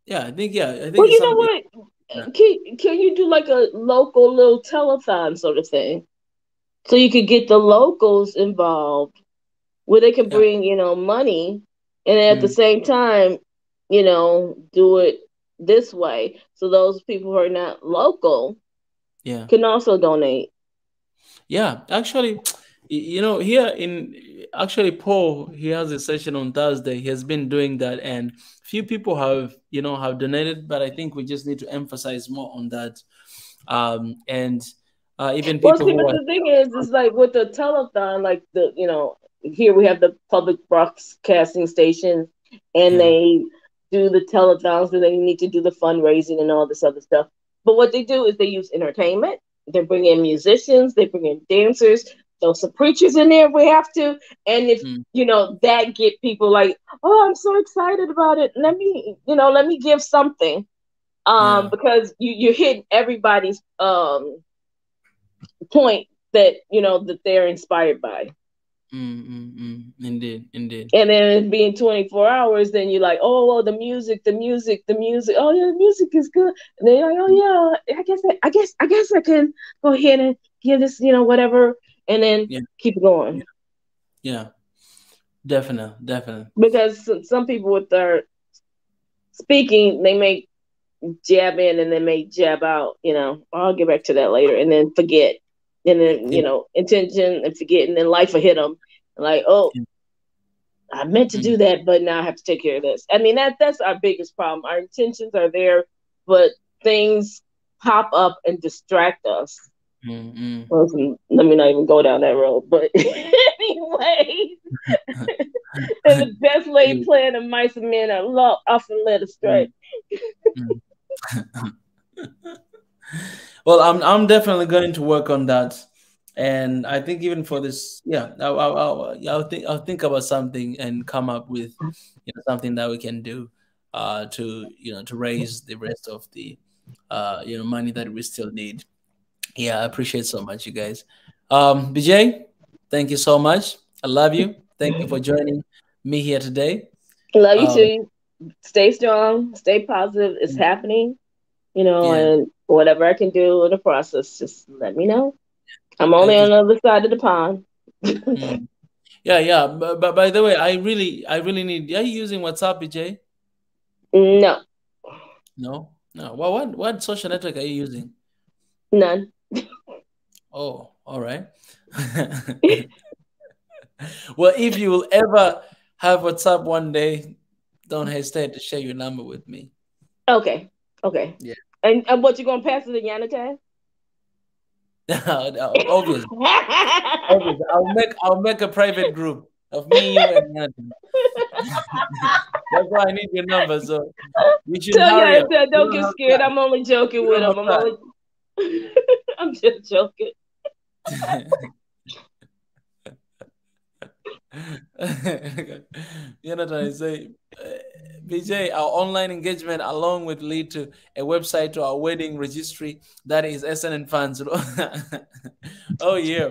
yeah, I think Well, it's you know something. what? Yeah, Can you do like a local little telethon sort of thing? So you could get the locals involved where they can yeah, bring, money and at the mm, same time, do it this way. So those people who are not local yeah. can also donate. Yeah, actually, here in actually Paul, he has a session on Thursday. He has been doing that, and few people have donated, but I think we just need to emphasize more on that. And even Well, people see, who but are the thing is like with the telethon, like here we have the public broadcasting station, and yeah, they do the telethons, and they need to do the fundraising and all this other stuff. But what they do is they use entertainment. They bring in musicians. They bring in dancers. Throw some preachers in there if we have to. And if mm, that get people like, oh, I'm so excited about it. Let me give something. yeah. Because you're hitting everybody's point that they're inspired by. Indeed, indeed. And then it being 24 hours, then you're like, oh, well, the music. Oh yeah, the music is good. And then you're like, oh yeah, I guess I can go ahead and give this, whatever, and then Yeah, keep it going. yeah. Definitely, definitely. Because some people with their speaking, they may jab in and then may jab out. I'll get back to that later, and then forget, and then Yeah. intention and forget, and then life will hit them. Like, oh, Yeah. I meant to Mm, do that, but now I have to take care of this. I mean, that's our biggest problem. Our intentions are there, but things pop up and distract us. mm, mm. Well, let me not even go down that road. But anyway, and the best laid plan of mice and men are often led astray. Mm, mm. Well, I'm definitely going to work on that, and I think even for this, yeah, I'll think about something and come up with, something that we can do, to to raise the rest of the, money that we still need. Yeah, I appreciate so much, you guys. BJ, thank you so much. I love you. Thank you for joining me here today. Love you Um, too. Stay strong. Stay positive. It's happening. yeah. And whatever I can do in the process, just let me know. I'm only Thank you. on the other side of the pond. Mm. Yeah, yeah. But by the way, I really need. Are you using WhatsApp, BJ? No, No, no. Well, what social network are you using? none. Oh, all right. Well, if you will ever have WhatsApp one day, don't hesitate to share your number with me. Okay, okay. Yeah. And what, you gonna pass it to Yanata? No, obvious, obvious. I'll make a private group of me, you, and Nathan. That's why I need your number. So you should Tell hurry up. Yanata, You don't don't get have scared. time. I'm only joking You with don't him. I'm only. I'm just joking. have time. You know what I say? BJ, our online engagement along with lead to a website to our wedding registry that is SNN Funds. Oh yeah.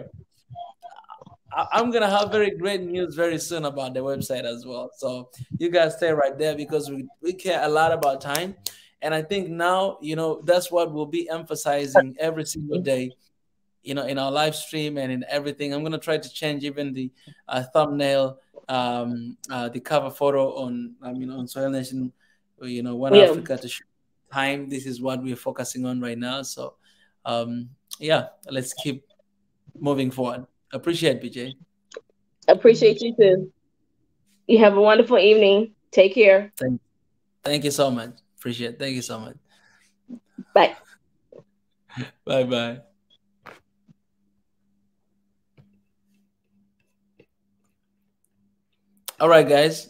I'm gonna have very great news very soon about the website as well. So you guys stay right there because we care a lot about time. And I think now, that's what we'll be emphasizing every single day, in our live stream and in everything. I'm gonna try to change even the thumbnail, the cover photo on Soil Nation, One Yeah, Africa to show time. This is what we're focusing on right now. So, yeah, let's keep moving forward. Appreciate BJ. appreciate you too. You have a wonderful evening. Take care. Thank, thank you so much. Appreciate it. Thank you so much. Bye. Bye bye. All right, guys.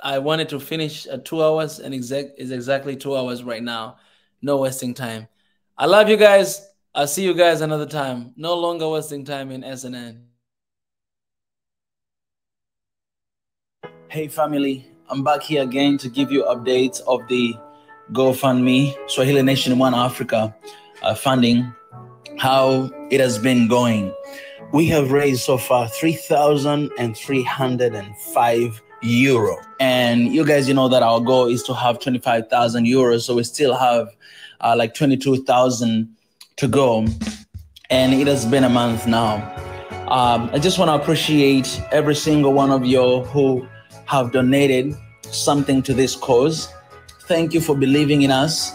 I wanted to finish at 2 hours, and is exactly 2 hours right now. No wasting time. I love you guys. I'll see you guys another time. No longer wasting time in SNN. Hey, family. I'm back here again to give you updates of the GoFundMe Swahili Nation One Africa funding, how it has been going. We have raised so far 3,305 euro. And you guys, that our goal is to have 25,000 euros. So we still have like 22,000 to go. And it has been a month now. I just want to appreciate every single one of you who have donated something to this cause. Thank you for believing in us.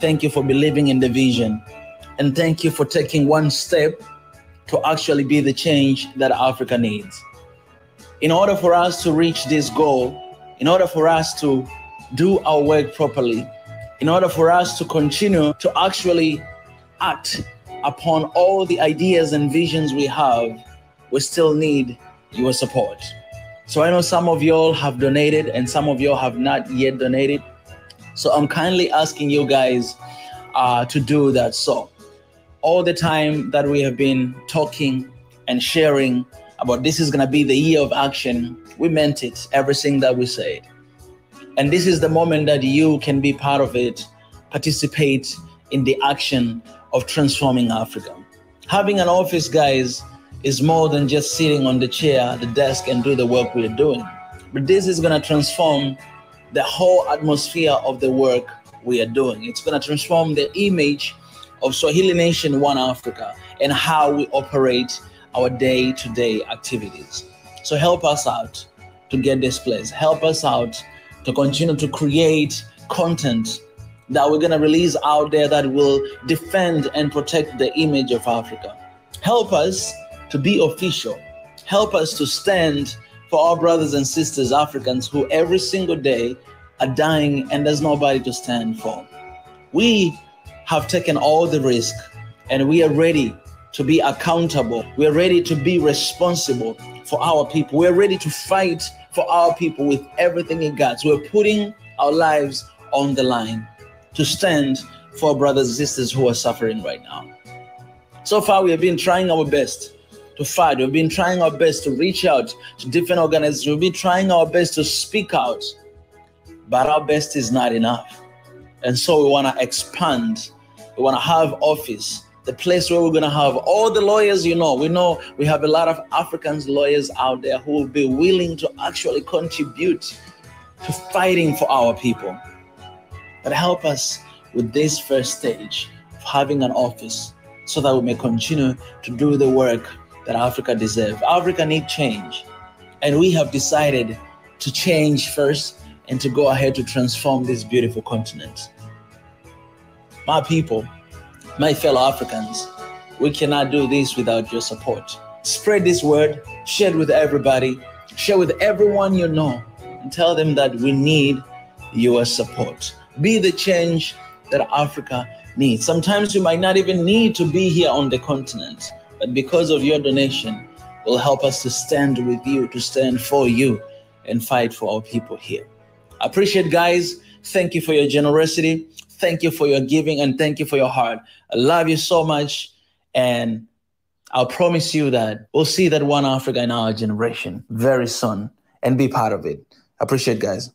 Thank you for believing in the vision. And thank you for taking one step to actually be the change that Africa needs. In order for us to reach this goal, in order for us to do our work properly, in order for us to continue to actually act upon all the ideas and visions we have, we still need your support. So I know some of y'all have donated and some of y'all have not yet donated. So I'm kindly asking you guys to do that. So all the time that we have been talking and sharing about this is going to be the year of action, we meant it, everything that we said. And this is the moment that you can be part of it, participate in the action of transforming Africa. Having an office, guys, is more than just sitting on the chair, the desk, and do the work we're doing. But this is going to transform the whole atmosphere of the work we are doing. It's going to transform the image of Swahili Nation One Africa and how we operate our day-to-day activities. So help us out. to get displaced. Help us out to continue to create content that we're going to release out there that will defend and protect the image of Africa. Help us to be official. Help us to stand for our brothers and sisters, Africans, who every single day are dying and there's nobody to stand for. We have taken all the risk and we are ready to be accountable. We're ready to be responsible for our people. We're ready to fight for our people with everything it got. We're putting our lives on the line to stand for our brothers and sisters who are suffering right now. So far, we have been trying our best to fight. We've been trying our best to reach out to different organizations. We've been trying our best to speak out, but our best is not enough. And so we want to expand. We want to have office, the place where we're going to have all the lawyers. We know we have a lot of African lawyers out there who will be willing to actually contribute to fighting for our people. But help us with this first stage of having an office so that we may continue to do the work that Africa deserves. Africa needs change. And we have decided to change first and to go ahead to transform this beautiful continent. My people, my fellow Africans, we cannot do this without your support. Spread this word, share it with everybody, share with everyone you know, and tell them that we need your support. Be the change that Africa needs. Sometimes you might not even need to be here on the continent, but because of your donation, will help us to stand with you, to stand for you, and fight for our people here. I appreciate, guys. Thank you for your generosity. Thank you for your giving, and thank you for your heart. I love you so much, and I'll promise you that we'll see that one Africa in our generation very soon and be part of it. I appreciate, guys.